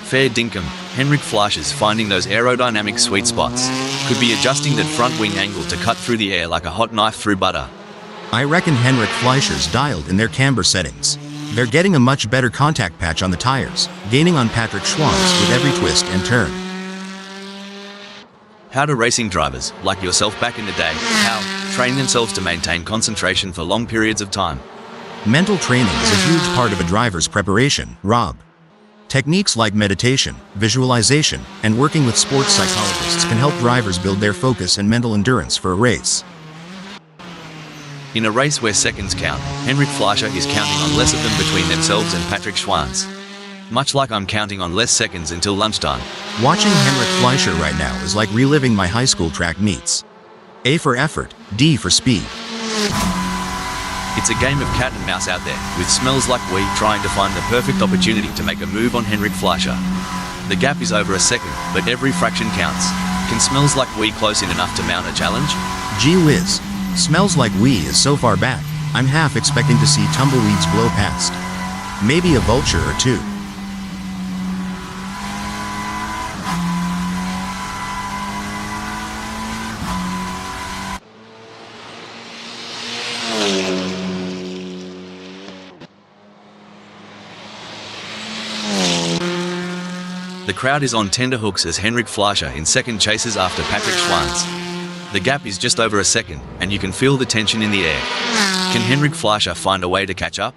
Fair dinkum, Henrik Fleischer's finding those aerodynamic sweet spots. Could be adjusting that front wing angle to cut through the air like a hot knife through butter. I reckon Henrik Fleischer's dialed in their camber settings. They're getting a much better contact patch on the tires, gaining on Patrick Schwann's with every twist and turn. How do racing drivers, like yourself back in the day, train themselves to maintain concentration for long periods of time? Mental training is a huge part of a driver's preparation, Rob. Techniques like meditation, visualization, and working with sports psychologists can help drivers build their focus and mental endurance for a race. In a race where seconds count, Henrik Fleischer is counting on less of them between themselves and Patrick Schwann's. Much like I'm counting on less seconds until lunchtime. Watching Henrik Fleischer right now is like reliving my high school track meets. A for effort, D for speed. It's a game of cat and mouse out there, with Smells Like We trying to find the perfect opportunity to make a move on Henrik Fleischer. The gap is over a second, but every fraction counts. Can Smells Like We close in enough to mount a challenge? Gee whiz. Smells Like We is so far back, I'm half expecting to see tumbleweeds blow past. Maybe a vulture or two. The crowd is on tenterhooks as Henrik Fleischer in second chases after Patrick Schwann's. The gap is just over a second, and you can feel the tension in the air. Can Henrik Fleischer find a way to catch up?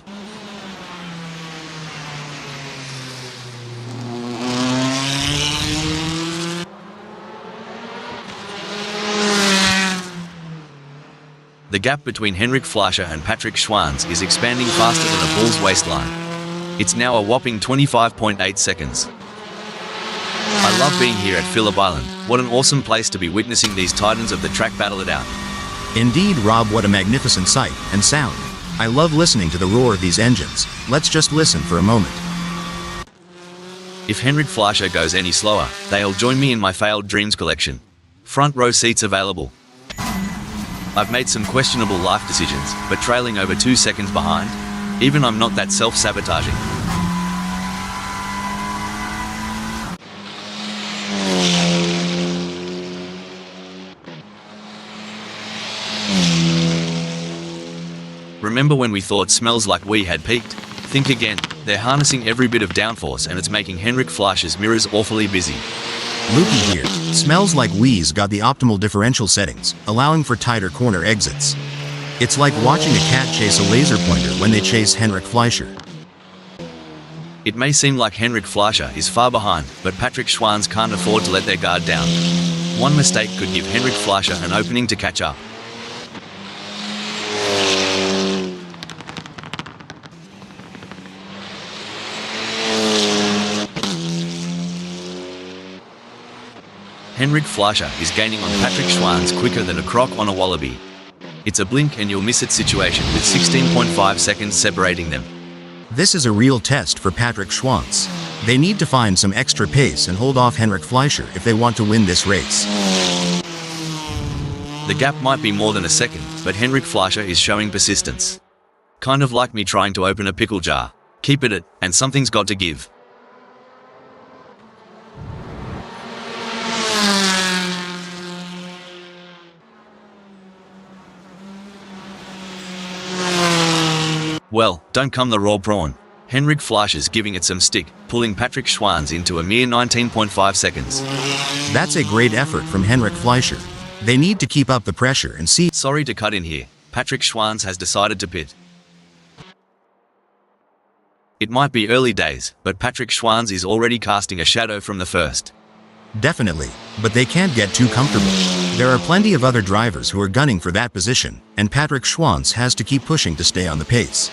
The gap between Henrik Fleischer and Patrick Schwann's is expanding faster than a bull's waistline. It's now a whopping 25.8 seconds. I love being here at Phillip Island. What an awesome place to be witnessing these titans of the track battle it out. Indeed, Rob, what a magnificent sight and sound. I love listening to the roar of these engines. Let's just listen for a moment. If Henrik Fleischer goes any slower, they'll join me in my failed dreams collection. Front row seats available. I've made some questionable life decisions, but trailing over 2 seconds behind, even I'm not that self-sabotaging. Remember when we thought Smells Like We had peaked? Think again. They're harnessing every bit of downforce and it's making Henrik Fleischer's mirrors awfully busy. Looky here. Smells Like We's got the optimal differential settings, allowing for tighter corner exits. It's like watching a cat chase a laser pointer when they chase Henrik Fleischer. It may seem like Henrik Fleischer is far behind, but Patrick Schwann's can't afford to let their guard down. One mistake could give Henrik Fleischer an opening to catch up. Henrik Fleischer is gaining on Patrick Schwann's quicker than a croc on a wallaby. It's a blink and you'll miss it situation with 16.5 seconds separating them. This is a real test for Patrick Schwann's. They need to find some extra pace and hold off Henrik Fleischer if they want to win this race. The gap might be more than a second, but Henrik Fleischer is showing persistence. Kind of like me trying to open a pickle jar. Keep at it, and something's got to give. Well, don't come the raw prawn. Henrik Fleischer's giving it some stick, pulling Patrick Schwann's into a mere 19.5 seconds. That's a great effort from Henrik Fleischer. They need to keep up the pressure and see. Sorry to cut in here. Patrick Schwanz has decided to pit. It might be early days, but Patrick Schwanz is already casting a shadow from the first. Definitely, but they can't get too comfortable. There are plenty of other drivers who are gunning for that position, and Patrick Schwanz has to keep pushing to stay on the pace.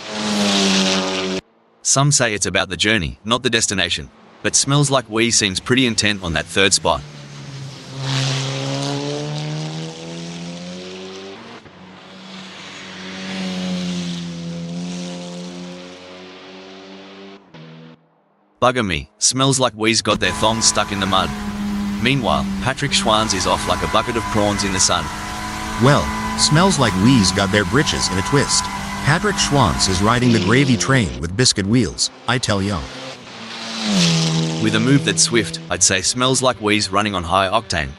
Some say it's about the journey, not the destination, but Smells Like We seems pretty intent on that third spot. Bugger me, Smells Like We's got their thongs stuck in the mud. Meanwhile, Patrick Schwanz is off like a bucket of prawns in the sun. Well, Smells Like We's got their britches in a twist. Patrick Schwanz is riding the gravy train with biscuit wheels, I tell ya. With a move that's swift, I'd say Smells Like We's running on high octane.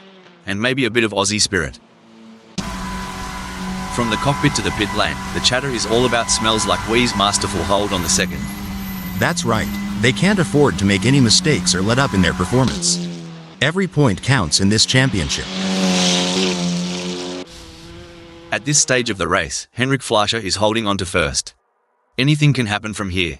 And maybe a bit of Aussie spirit. From the cockpit to the pit lane, the chatter is all about Smells Like We's masterful hold on the second. That's right, they can't afford to make any mistakes or let up in their performance. Every point counts in this championship. At this stage of the race, Henrik Fleischer is holding on to first. Anything can happen from here.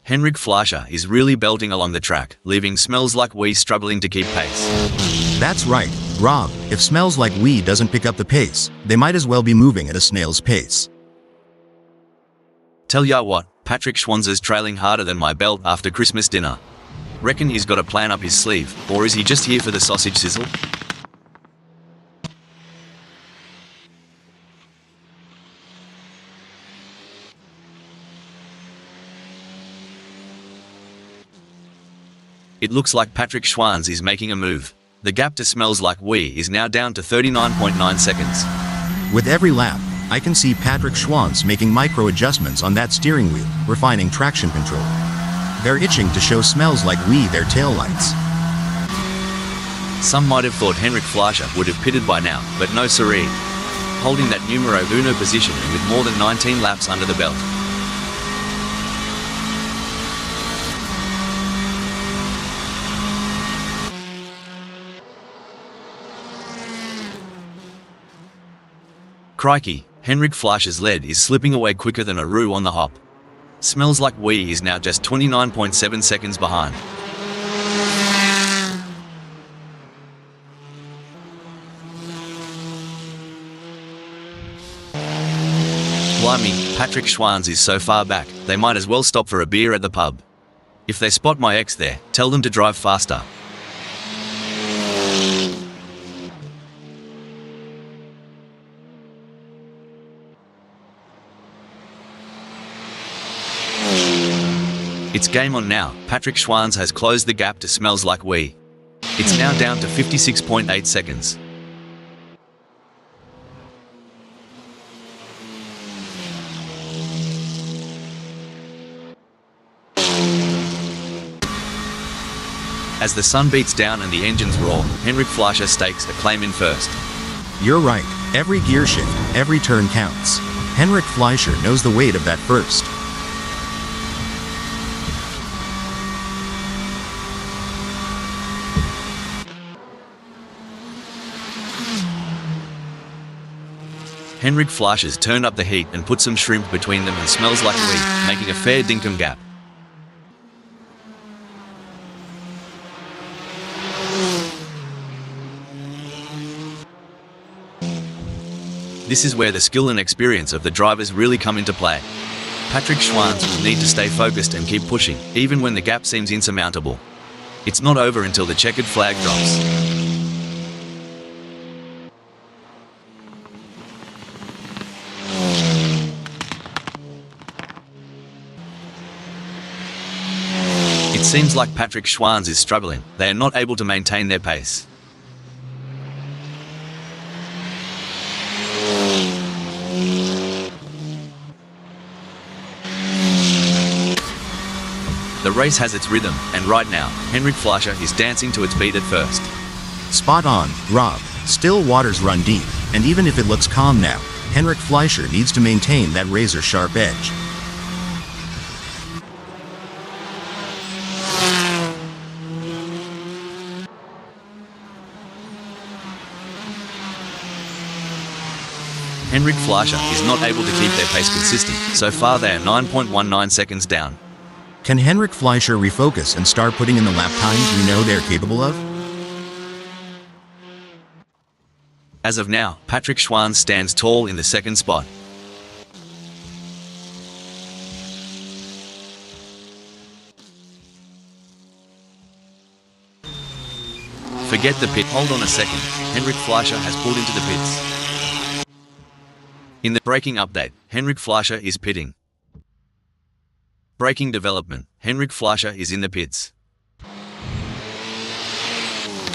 Henrik Fleischer is really belting along the track, leaving Smells Like We struggling to keep pace. That's right, Rob, if Smells Like We doesn't pick up the pace, they might as well be moving at a snail's pace. Tell ya what, Patrick Schwanz's trailing harder than my belt after Christmas dinner. Reckon he's got a plan up his sleeve, or is he just here for the sausage sizzle? It looks like Patrick Schwanz is making a move. The gap to Smells Like We is now down to 39.9 seconds. With every lap, I can see Patrick Schwanz making micro adjustments on that steering wheel, refining traction control. They're itching to show Smells Like We their taillights. Some might have thought Henrik Fleischer would have pitted by now, but no siree. Holding that numero uno position and with more than 19 laps under the belt. Crikey, Henrik Fleischer's lead is slipping away quicker than a roux on the hop. Smells Like We is now just 29.7 seconds behind. Blimey, Patrick Schwanz is so far back, they might as well stop for a beer at the pub. If they spot my ex there, tell them to drive faster. It's game on now. Patrick Schwanz has closed the gap to Smells Like We. It's now down to 56.8 seconds. As the sun beats down and the engines roar, Henrik Fleischer stakes a claim in first. You're right, every gear shift, every turn counts. Henrik Fleischer knows the weight of that first. Henrik Fleischer's turned up the heat and put some shrimp between them and Smells Like We, making a fair dinkum gap. This is where the skill and experience of the drivers really come into play. Patrick Schwanz will need to stay focused and keep pushing, even when the gap seems insurmountable. It's not over until the checkered flag drops. It seems like Patrick Schwanz is struggling. They are not able to maintain their pace. The race has its rhythm, and right now, Henrik Fleischer is dancing to its beat at first. Spot on, Rob. Still waters run deep, and even if it looks calm now, Henrik Fleischer needs to maintain that razor-sharp edge. Henrik Fleischer is not able to keep their pace consistent. So far they are 9.19 seconds down. Can Henrik Fleischer refocus and start putting in the lap times we know they're capable of? As of now, Patrick Schwanz stands tall in the second spot. Forget the pit. Hold on a second. Henrik Fleischer has pulled into the pits. In the braking update, Henrik Fleischer is pitting. Braking development, Henrik Fleischer is in the pits.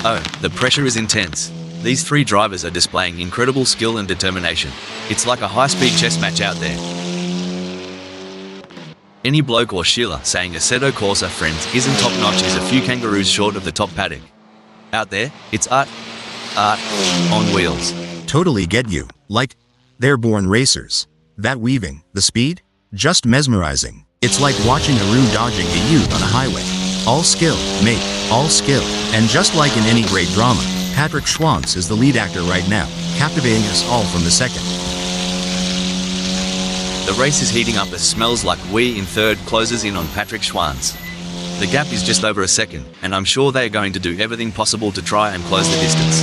Oh, the pressure is intense. These three drivers are displaying incredible skill and determination. It's like a high-speed chess match out there. Any bloke or Sheila saying Assetto Corsa Friends isn't top-notch is a few kangaroos short of the top paddock. Out there, it's art on wheels. Totally get you. Like, they're born racers. That weaving, the speed? Just mesmerizing. It's like watching a Roo dodging a Ute on a highway. All skill, mate, all skill. And just like in any great drama, Patrick Schwanz is the lead actor right now, captivating us all from the second. The race is heating up as Smells Like We in third closes in on Patrick Schwanz. The gap is just over a second, and I'm sure they are going to do everything possible to try and close the distance.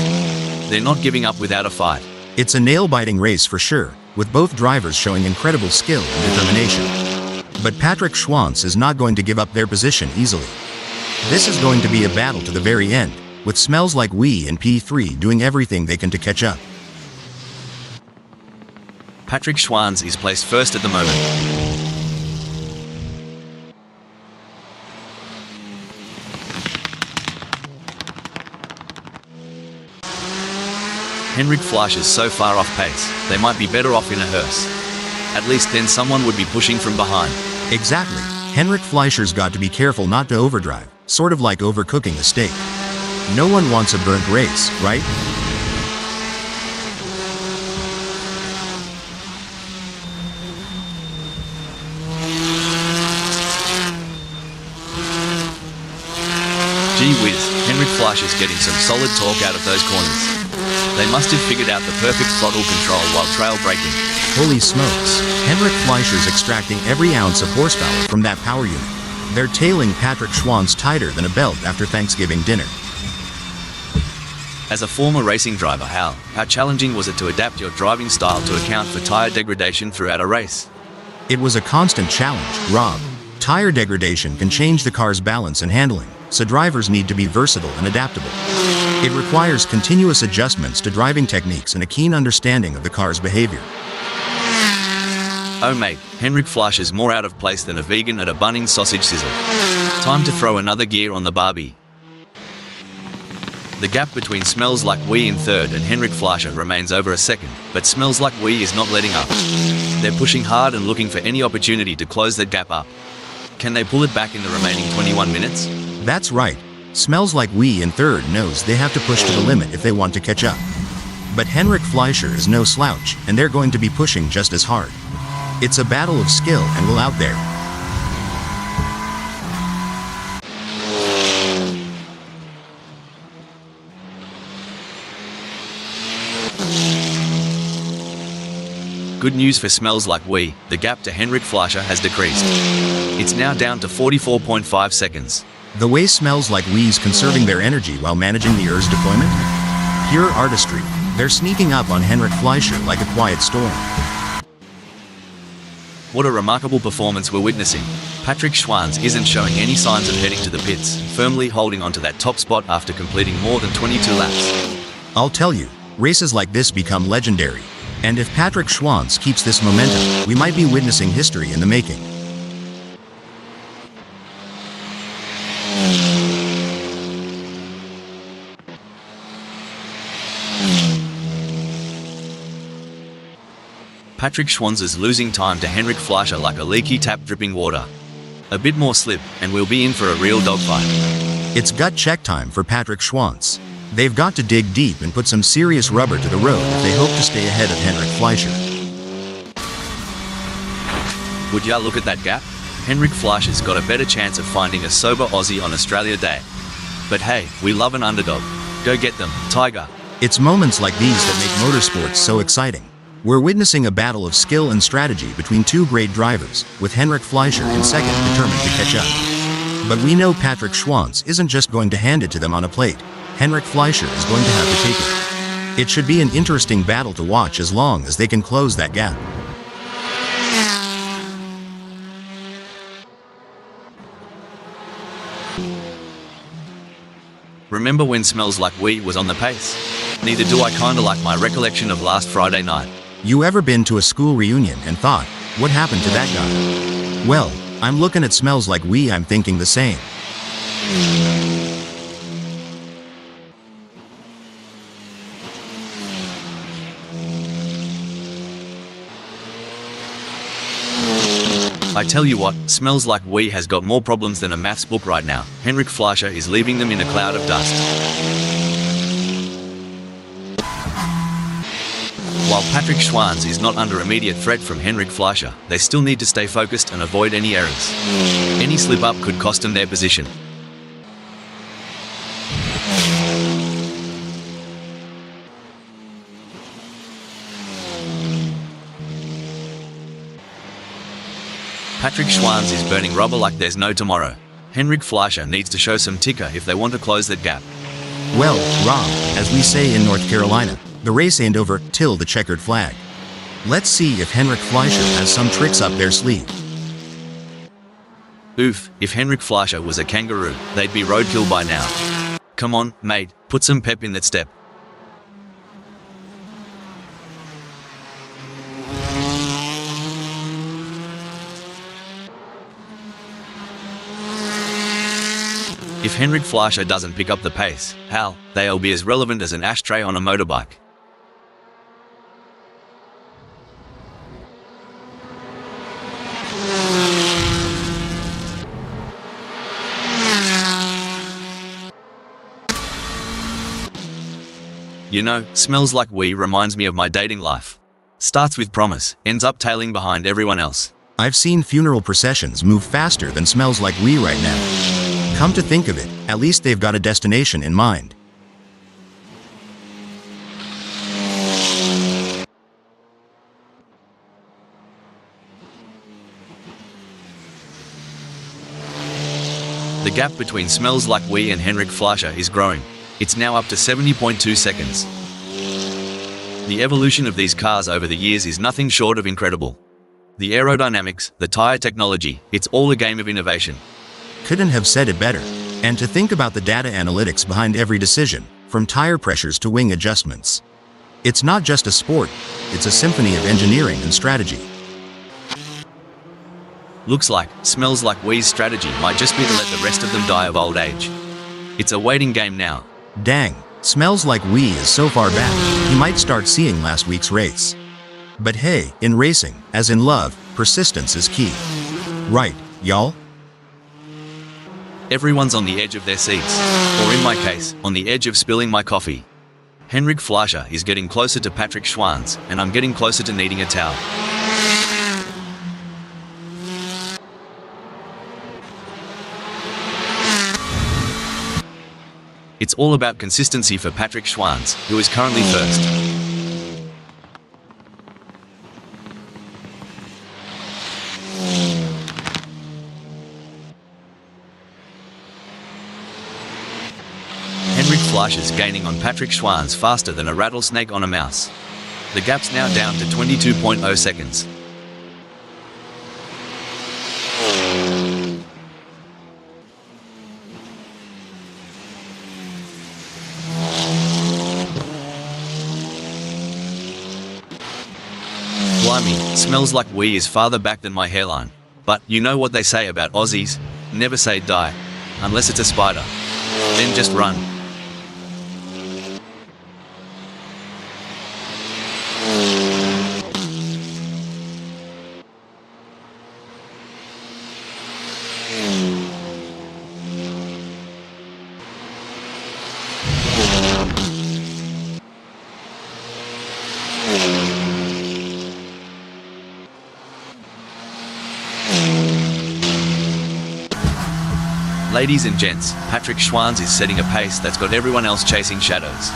They're not giving up without a fight. It's a nail-biting race for sure, with both drivers showing incredible skill and determination. But Patrick Schwanz is not going to give up their position easily. This is going to be a battle to the very end, with Smells Like We and P3 doing everything they can to catch up. Patrick Schwanz is placed first at the moment. Henrik Fleischer's so far off pace, they might be better off in a hearse. At least then someone would be pushing from behind. Exactly. Henrik Fleischer's got to be careful not to overdrive, sort of like overcooking a steak. No one wants a burnt race, right? Gee whiz, Henrik Fleischer's getting some solid torque out of those corners. They must have figured out the perfect throttle control while trail braking. Holy smokes, Henrik Fleischer's extracting every ounce of horsepower from that power unit. They're tailing Patrick Schwanz tighter than a belt after Thanksgiving dinner. As a former racing driver, how challenging was it to adapt your driving style to account for tire degradation throughout a race? It was a constant challenge, Rob. Tire degradation can change the car's balance and handling, so drivers need to be versatile and adaptable. It requires continuous adjustments to driving techniques and a keen understanding of the car's behavior. Oh mate, Henrik Fleischer's more out of place than a vegan at a Bunnings sausage sizzle. Time to throw another gear on the barbie. The gap between Smells Like We in third and Henrik Fleischer remains over a second, but Smells Like We is not letting up. They're pushing hard and looking for any opportunity to close that gap up. Can they pull it back in the remaining 21 minutes? That's right. Smells Like We in third knows they have to push to the limit if they want to catch up. But Henrik Fleischer is no slouch, and they're going to be pushing just as hard. It's a battle of skill and will out there. Good news for Smells Like We, the gap to Henrik Fleischer has decreased. It's now down to 44.5 seconds. The way Smells Like We's conserving their energy while managing the ERS deployment? Pure artistry. They're sneaking up on Henrik Fleischer like a quiet storm. What a remarkable performance we're witnessing. Patrick Schwanz isn't showing any signs of heading to the pits, firmly holding onto that top spot after completing more than 22 laps. I'll tell you, races like this become legendary. And if Patrick Schwanz keeps this momentum, we might be witnessing history in the making. Patrick Schwanz is losing time to Henrik Fleischer like a leaky tap dripping water. A bit more slip, and we'll be in for a real dogfight. It's gut check time for Patrick Schwanz. They've got to dig deep and put some serious rubber to the road if they hope to stay ahead of Henrik Fleischer. Would ya look at that gap? Henrik Fleischer's got a better chance of finding a sober Aussie on Australia Day. But hey, we love an underdog. Go get them, Tiger. It's moments like these that make motorsports so exciting. We're witnessing a battle of skill and strategy between two great drivers, with Henrik Fleischer in second determined to catch up. But we know Patrick Schwanz isn't just going to hand it to them on a plate. Henrik Fleischer is going to have to take it. It should be an interesting battle to watch as long as they can close that gap. Remember when Smells Like We was on the pace? Neither do I kinda like my recollection of last Friday night. You ever been to a school reunion and thought, what happened to that guy? Well, I'm looking at Smells Like We, I'm thinking the same. I tell you what, Smells Like We has got more problems than a maths book right now. Henrik Fleischer is leaving them in a cloud of dust. While Patrick Schwanz is not under immediate threat from Henrik Fleischer, they still need to stay focused and avoid any errors. Any slip-up could cost them their position. Patrick Schwanz is burning rubber like there's no tomorrow. Henrik Fleischer needs to show some ticker if they want to close that gap. Well, Rob, as we say in North Carolina, the race ain't over till the checkered flag. Let's see if Henrik Fleischer has some tricks up their sleeve. Oof, if Henrik Fleischer was a kangaroo, they'd be roadkill by now. Come on, mate, put some pep in that step. If Henrik Fleischer doesn't pick up the pace, hell, they'll be as relevant as an ashtray on a motorbike. You know, Smells Like We reminds me of my dating life. Starts with promise, ends up tailing behind everyone else. I've seen funeral processions move faster than Smells Like We right now. Come to think of it, at least they've got a destination in mind. The gap between Smells Like We and Henrik Fleischer is growing. It's now up to 70.2 seconds. The evolution of these cars over the years is nothing short of incredible. The aerodynamics, the tire technology, it's all a game of innovation. Couldn't have said it better. And to think about the data analytics behind every decision, from tire pressures to wing adjustments. It's not just a sport, it's a symphony of engineering and strategy. Looks like Smells Like We's strategy might just be to let the rest of them die of old age. It's a waiting game now. Dang, Smells Like We is so far back, you might start seeing last week's race. But hey, in racing, as in love, persistence is key. Right, y'all? Everyone's on the edge of their seats, or in my case, on the edge of spilling my coffee. Henrik Fleischer is getting closer to Patrick Schwanz, and I'm getting closer to needing a towel. It's all about consistency for Patrick Schwanz, who is currently first. Henrik Fleischer's gaining on Patrick Schwanz faster than a rattlesnake on a mouse. The gap's now down to 22.0 seconds. Blimey, Smells Like We is farther back than my hairline. But you know what they say about Aussies? Never say die. Unless it's a spider. Then just run. Ladies and gents, Patrick Schwanz is setting a pace that's got everyone else chasing shadows.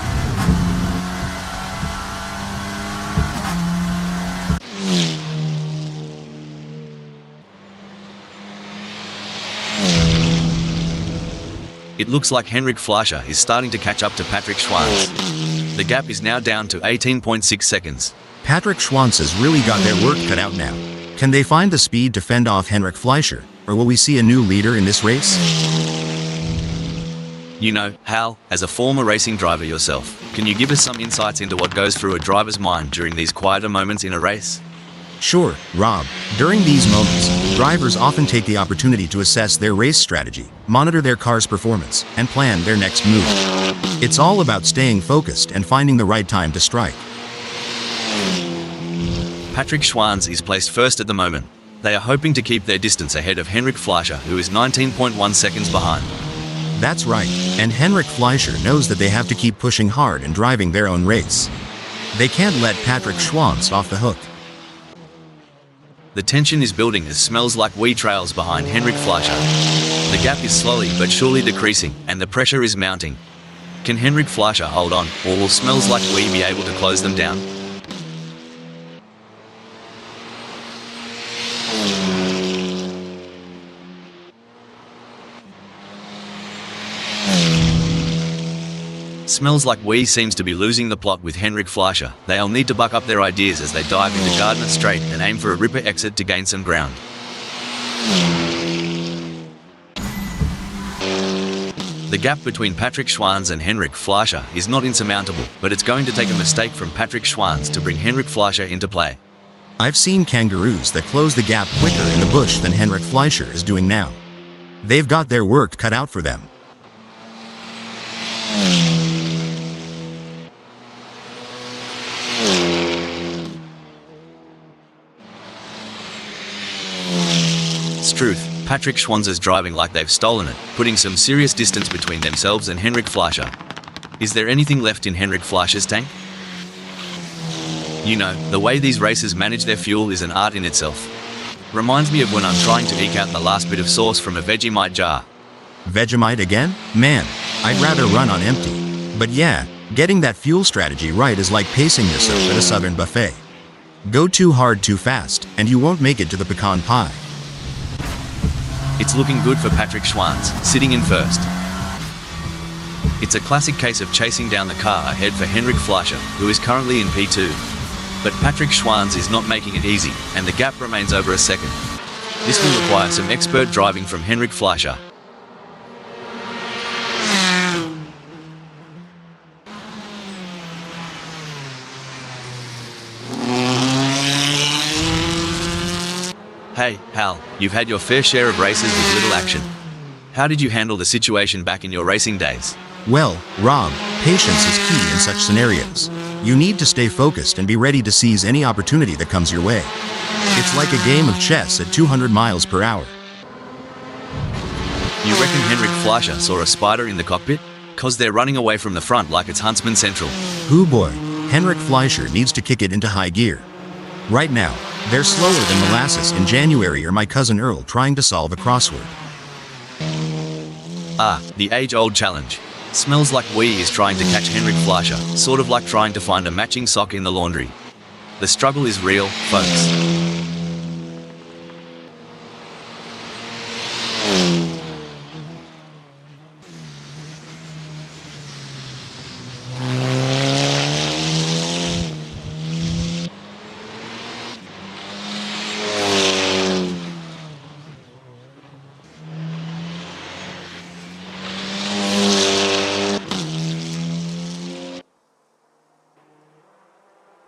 It looks like Henrik Fleischer is starting to catch up to Patrick Schwanz. The gap is now down to 18.6 seconds. Patrick Schwanz has really got their work cut out now. Can they find the speed to fend off Henrik Fleischer, or will we see a new leader in this race? You know, Hal, as a former racing driver yourself, can you give us some insights into what goes through a driver's mind during these quieter moments in a race? Sure, Rob. During these moments, drivers often take the opportunity to assess their race strategy, monitor their car's performance, and plan their next move. It's all about staying focused and finding the right time to strike. Patrick Schwanz is placed first at the moment. They are hoping to keep their distance ahead of Henrik Fleischer, who is 19.1 seconds behind. That's right, and Henrik Fleischer knows that they have to keep pushing hard and driving their own race. They can't let Patrick Schwanz off the hook. The tension is building as Smells Like We trails behind Henrik Fleischer. The gap is slowly but surely decreasing, and the pressure is mounting. Can Henrik Fleischer hold on, or will Smells Like We be able to close them down? Smells Like We seems to be losing the plot with Henrik Fleischer. They'll need to buck up their ideas as they dive into Gardner Straight and aim for a ripper exit to gain some ground. The gap between Patrick Schwanz and Henrik Fleischer is not insurmountable, but it's going to take a mistake from Patrick Schwanz to bring Henrik Fleischer into play. I've seen kangaroos that close the gap quicker in the bush than Henrik Fleischer is doing now. They've got their work cut out for them. Truth, Patrick Schwanz is driving like they've stolen it, putting some serious distance between themselves and Henrik Fleischer. Is there anything left in Henrik Fleischer's tank? You know, the way these racers manage their fuel is an art in itself. Reminds me of when I'm trying to eke out the last bit of sauce from a Vegemite jar. Vegemite again? Man, I'd rather run on empty. But yeah, getting that fuel strategy right is like pacing yourself at a southern buffet. Go too hard too fast, and you won't make it to the pecan pie. It's looking good for Patrick Schwanz, sitting in first. It's a classic case of chasing down the car ahead for Henrik Fleischer, who is currently in P2. But Patrick Schwanz is not making it easy, and the gap remains over a second. This will require some expert driving from Henrik Fleischer. Hey, Hal, you've had your fair share of races with little action. How did you handle the situation back in your racing days? Well, Rob, patience is key in such scenarios. You need to stay focused and be ready to seize any opportunity that comes your way. It's like a game of chess at 200 miles per hour. You reckon Henrik Fleischer saw a spider in the cockpit? 'Cause they're running away from the front like it's Huntsman Central. Hoo boy, Henrik Fleischer needs to kick it into high gear. Right now, they're slower than molasses in January or my cousin Earl trying to solve a crossword. Ah, the age-old challenge. Smells Like We is trying to catch Henrik Fleischer, sort of like trying to find a matching sock in the laundry. The struggle is real, folks.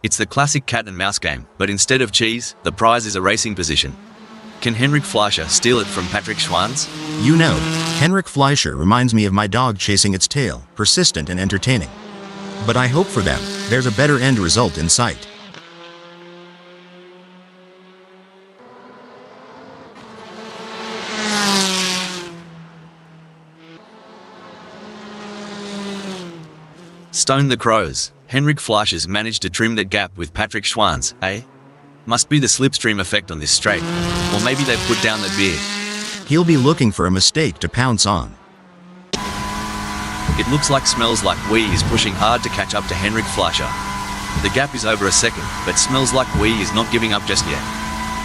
It's the classic cat and mouse game, but instead of cheese, the prize is a racing position. Can Henrik Fleischer steal it from Patrick Schwanz? You know, Henrik Fleischer reminds me of my dog chasing its tail, persistent and entertaining. But I hope for them, there's a better end result in sight. Stone the crows. Henrik Fleischer's managed to trim that gap with Patrick Schwanz, eh? Must be the slipstream effect on this straight. Or maybe they've put down that beer. He'll be looking for a mistake to pounce on. It looks like Smells Like Wee is pushing hard to catch up to Henrik Fleischer. The gap is over a second, but Smells Like Wee is not giving up just yet.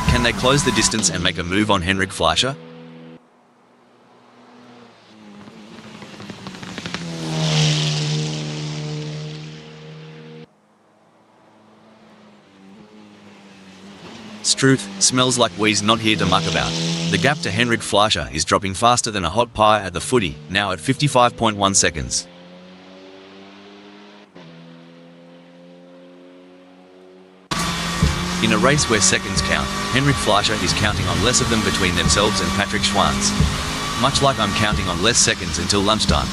Can they close the distance and make a move on Henrik Fleischer? Struth, Smells Like Wee's not here to muck about. The gap to Henrik Fleischer is dropping faster than a hot pie at the footy, now at 55.1 seconds. In a race where seconds count, Henrik Fleischer is counting on less of them between themselves and Patrick Schwanz. Much like I'm counting on less seconds until lunchtime.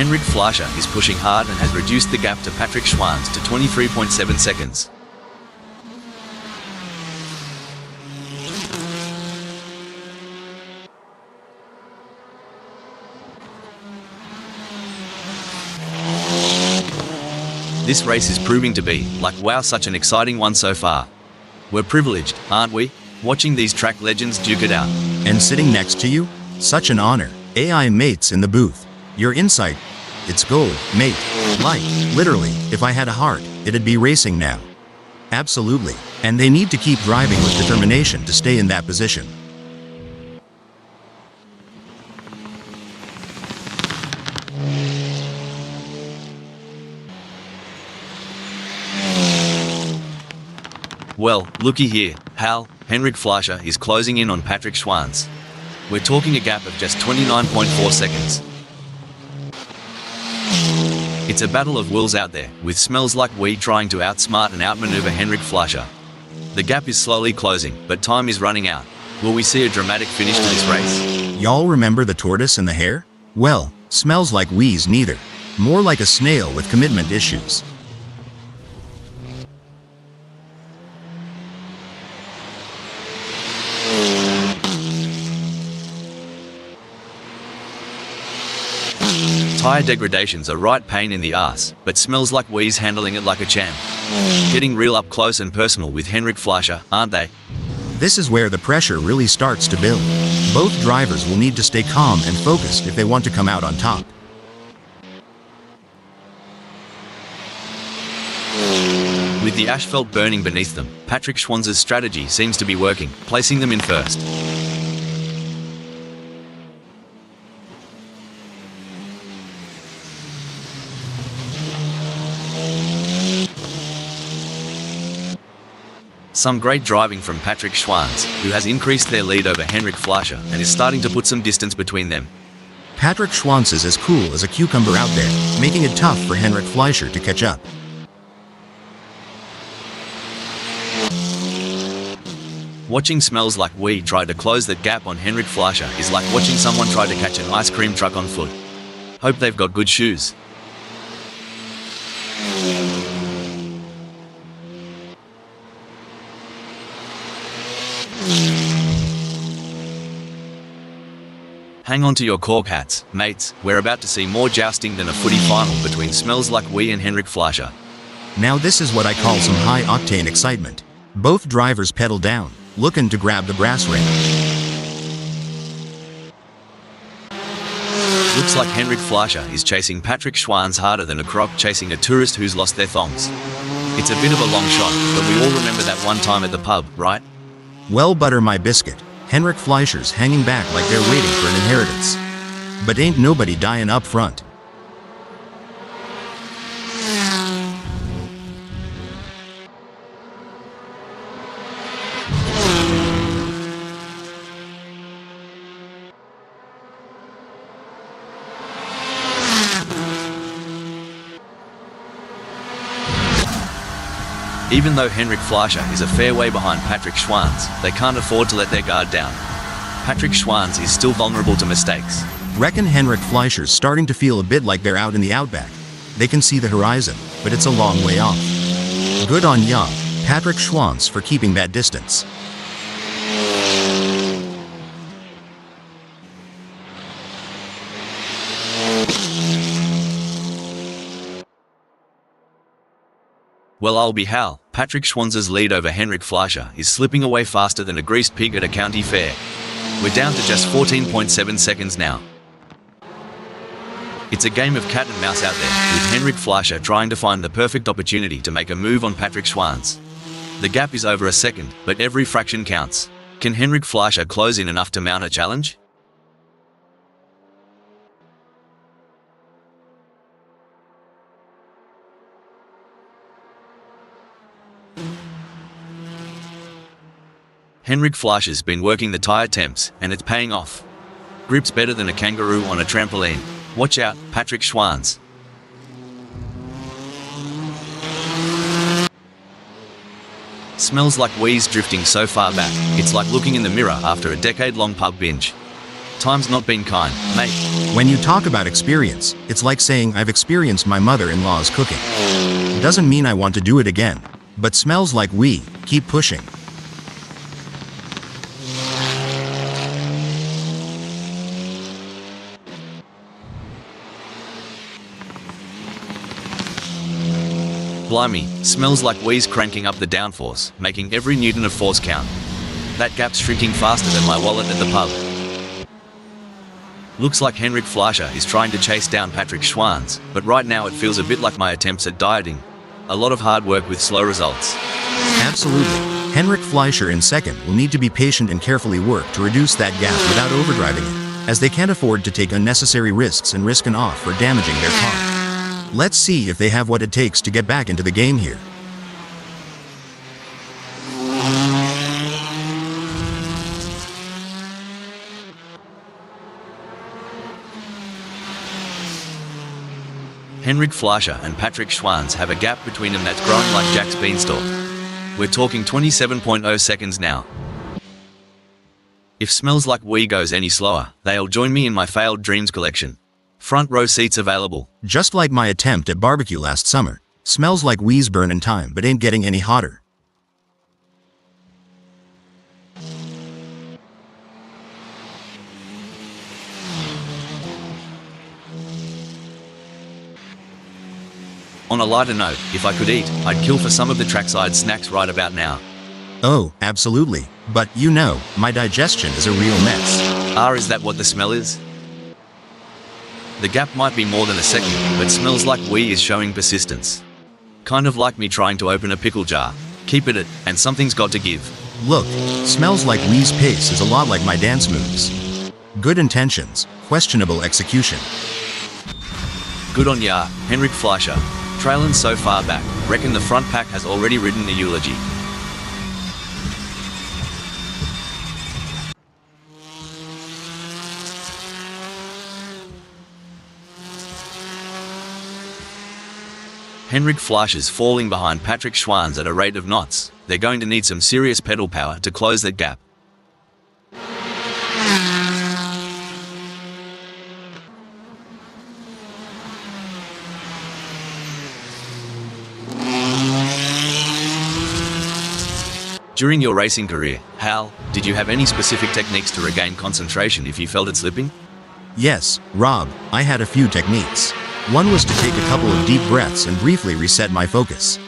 Henrik Fleischer is pushing hard and has reduced the gap to Patrick Schwanz to 23.7 seconds. This race is proving to be, like wow, such an exciting one so far. We're privileged, aren't we, watching these track legends duke it out. And sitting next to you? Such an honor. AI mates in the booth. Your insight. It's gold, mate. Like, literally, if I had a heart, it'd be racing now. Absolutely. And they need to keep driving with determination to stay in that position. Well, looky here, Hal, Henrik Fleischer is closing in on Patrick Schwanz. We're talking a gap of just 29.4 seconds. It's a battle of wills out there, with Smells Like Wee trying to outsmart and outmaneuver Henrik Fleischer. The gap is slowly closing, but time is running out. Will we see a dramatic finish to this race? Y'all remember the tortoise and the hare? Well, Smells Like Wee's neither. More like a snail with commitment issues. Tyre degradation's a right pain in the ass, but Smells Like Wee's handling it like a champ. Getting real up close and personal with Henrik Fleischer, aren't they? This is where the pressure really starts to build. Both drivers will need to stay calm and focused if they want to come out on top. With the asphalt burning beneath them, Patrick Schwanz's strategy seems to be working, placing them in first. Some great driving from Patrick Schwanz, who has increased their lead over Henrik Fleischer and is starting to put some distance between them. Patrick Schwanz is as cool as a cucumber out there, making it tough for Henrik Fleischer to catch up. Watching Smells Like Wee try to close that gap on Henrik Fleischer is like watching someone try to catch an ice cream truck on foot. Hope they've got good shoes. Hang on to your cork hats, mates. We're about to see more jousting than a footy final between Smells Like Wee and Henrik Fleischer. Now this is what I call some high-octane excitement. Both drivers pedal down, looking to grab the brass ring. Looks like Henrik Fleischer is chasing Patrick Schwanz harder than a croc chasing a tourist who's lost their thongs. It's a bit of a long shot, but we all remember that one time at the pub, right? Well, butter my biscuit. Henrik Fleischer's hanging back like they're waiting for an inheritance. But ain't nobody dying up front. Even though Henrik Fleischer is a fair way behind Patrick Schwanz, they can't afford to let their guard down. Patrick Schwanz is still vulnerable to mistakes. Reckon Henrik Fleischer's starting to feel a bit like they're out in the outback. They can see the horizon, but it's a long way off. Good on young Patrick Schwanz for keeping that distance. Well, I'll be hal. Patrick Schwanz's lead over Henrik Fleischer is slipping away faster than a greased pig at a county fair. We're down to just 14.7 seconds now. It's a game of cat and mouse out there, with Henrik Fleischer trying to find the perfect opportunity to make a move on Patrick Schwanz. The gap is over a second, but every fraction counts. Can Henrik Fleischer close in enough to mount a challenge? Henrik Fleischer's been working the tyre temps, and it's paying off. Grip's better than a kangaroo on a trampoline. Watch out, Patrick Schwanz. Smells like wheeze drifting so far back, it's like looking in the mirror after a decade-long pub binge. Time's not been kind, mate. When you talk about experience, it's like saying I've experienced my mother-in-law's cooking. Doesn't mean I want to do it again, but smells like we keep pushing. Blimey, smells like wheeze cranking up the downforce, making every newton of force count. That gap's shrinking faster than my wallet at the pub. Looks like Henrik Fleischer is trying to chase down Patrick Schwanz, but right now it feels a bit like my attempts at dieting. A lot of hard work with slow results. Absolutely. Henrik Fleischer in second will need to be patient and carefully work to reduce that gap without overdriving it, as they can't afford to take unnecessary risks and risk an off for damaging their car. Let's see if they have what it takes to get back into the game here. Henrik Fleischer and Patrick Schwanz have a gap between them that's growing like Jack's beanstalk. We're talking 27.0 seconds now. If Smells Like We goes any slower, they'll join me in my failed dreams collection. Front row seats available. Just like my attempt at barbecue last summer. Smells like we's burning time but ain't getting any hotter. On a lighter note, if I could eat, I'd kill for some of the trackside snacks right about now. Oh, absolutely. But you know, my digestion is a real mess. Is that what the smell is? The gap might be more than a second, but Smells Like We is showing persistence. Kind of like me trying to open a pickle jar. Keep it at, and something's got to give. Look, Smells Like We's pace is a lot like my dance moves. Good intentions, questionable execution. Good on ya, Henrik Fleischer. Trailing so far back, reckon the front pack has already written the eulogy. Henrik Fleischer's falling behind Patrick Schwanz at a rate of knots. They're going to need some serious pedal power to close that gap. During your racing career, Hal, did you have any specific techniques to regain concentration if you felt it slipping? Yes, Rob, I had a few techniques. One was to take a couple of deep breaths and briefly reset my focus.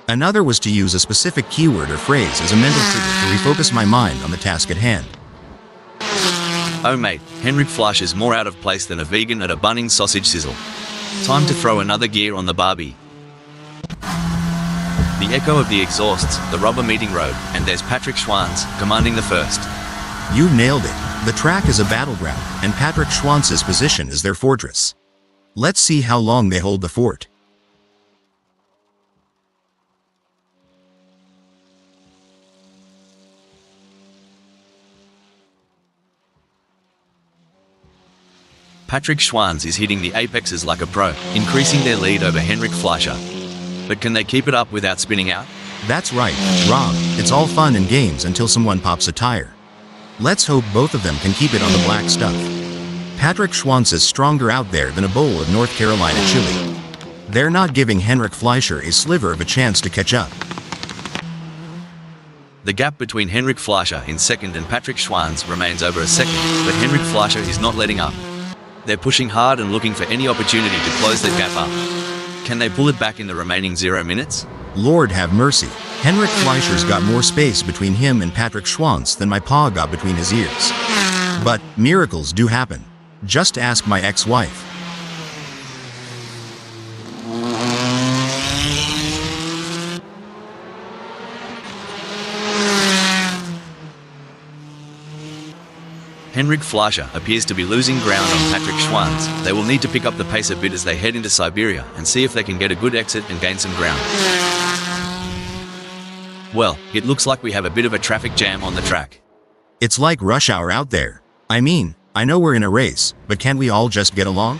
Another was to use a specific keyword or phrase as a mental trigger to refocus my mind on the task at hand. Oh mate, Henrik Fleischer's more out of place than a vegan at a Bunnings sausage sizzle. Time to throw another gear on the Barbie. The echo of the exhausts, the rubber meeting road, and there's Patrick Schwanz, commanding the first. You've nailed it. The track is a battleground, and Patrick Schwanz's position is their fortress. Let's see how long they hold the fort. Patrick Schwanz is hitting the apexes like a pro, increasing their lead over Henrik Fleischer. But can they keep it up without spinning out? That's right, Rob. It's all fun and games until someone pops a tire. Let's hope both of them can keep it on the black stuff. Patrick Schwanz is stronger out there than a bowl of North Carolina chili. They're not giving Henrik Fleischer a sliver of a chance to catch up. The gap between Henrik Fleischer in second and Patrick Schwanz remains over a second, but Henrik Fleischer is not letting up. They're pushing hard and looking for any opportunity to close the gap up. Can they pull it back in the remaining 0 minutes? Lord have mercy. Henrik Fleischer's got more space between him and Patrick Schwantz than my pa got between his ears. But miracles do happen. Just ask my ex-wife. Henrik Fleischer appears to be losing ground on Patrick Schwantz. They will need to pick up the pace a bit as they head into Siberia and see if they can get a good exit and gain some ground. Well, it looks like we have a bit of a traffic jam on the track. It's like rush hour out there. I mean, I know we're in a race, but can't we all just get along?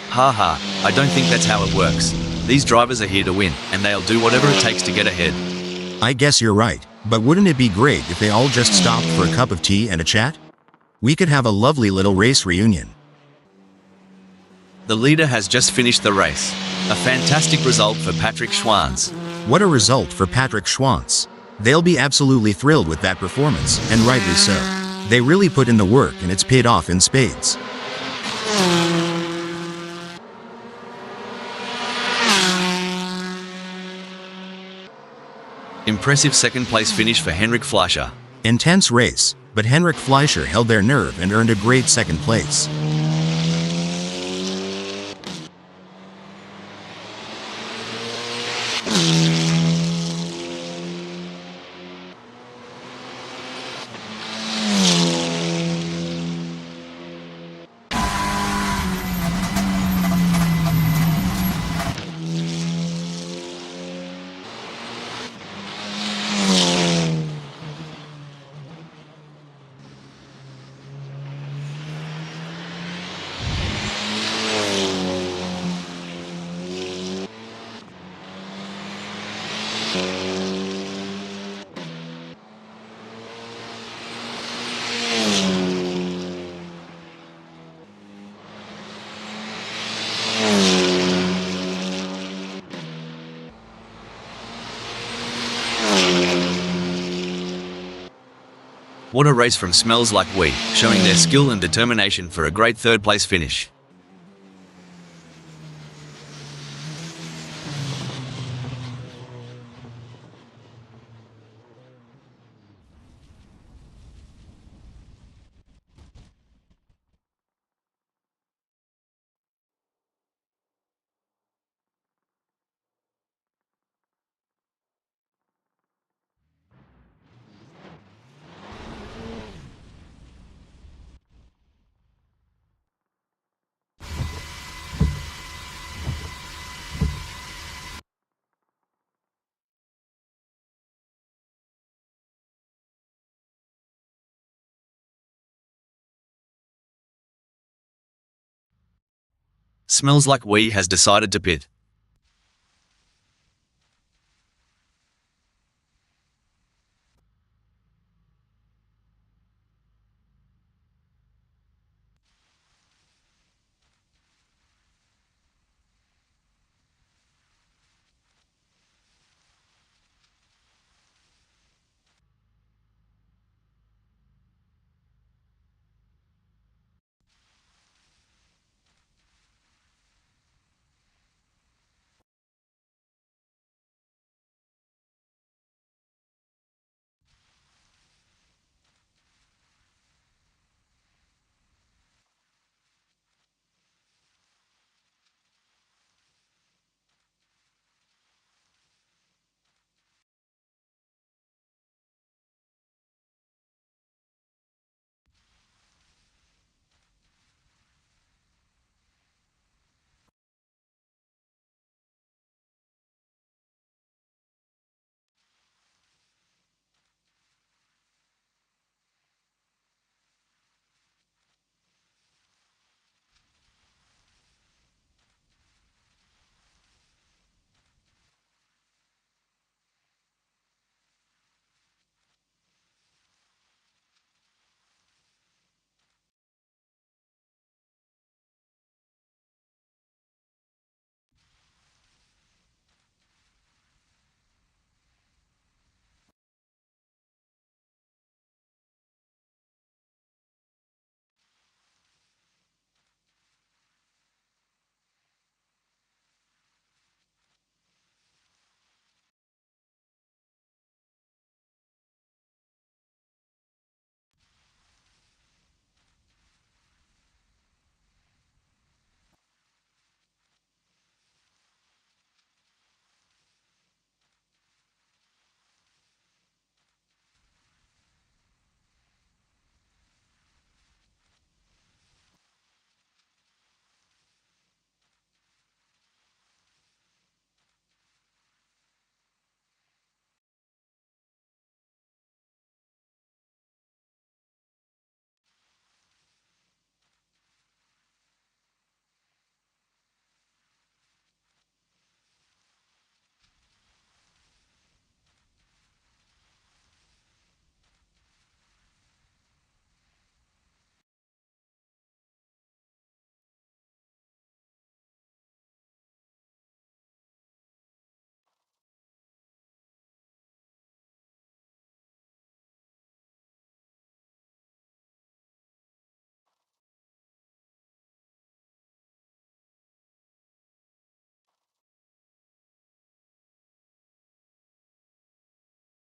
Haha, I don't think that's how it works. These drivers are here to win, and they'll do whatever it takes to get ahead. I guess you're right, but wouldn't it be great if they all just stopped for a cup of tea and a chat? We could have a lovely little race reunion. The leader has just finished the race. A fantastic result for Patrick Schwantz. What a result for Patrick Schwantz. They'll be absolutely thrilled with that performance, and rightly so. They really put in the work and it's paid off in spades. Impressive second place finish for Henrik Fleischer. Intense race, but Henrik Fleischer held their nerve and earned a great second place. What a race from Smells Like We, showing their skill and determination for a great third place finish. Smells Like We has decided to pit.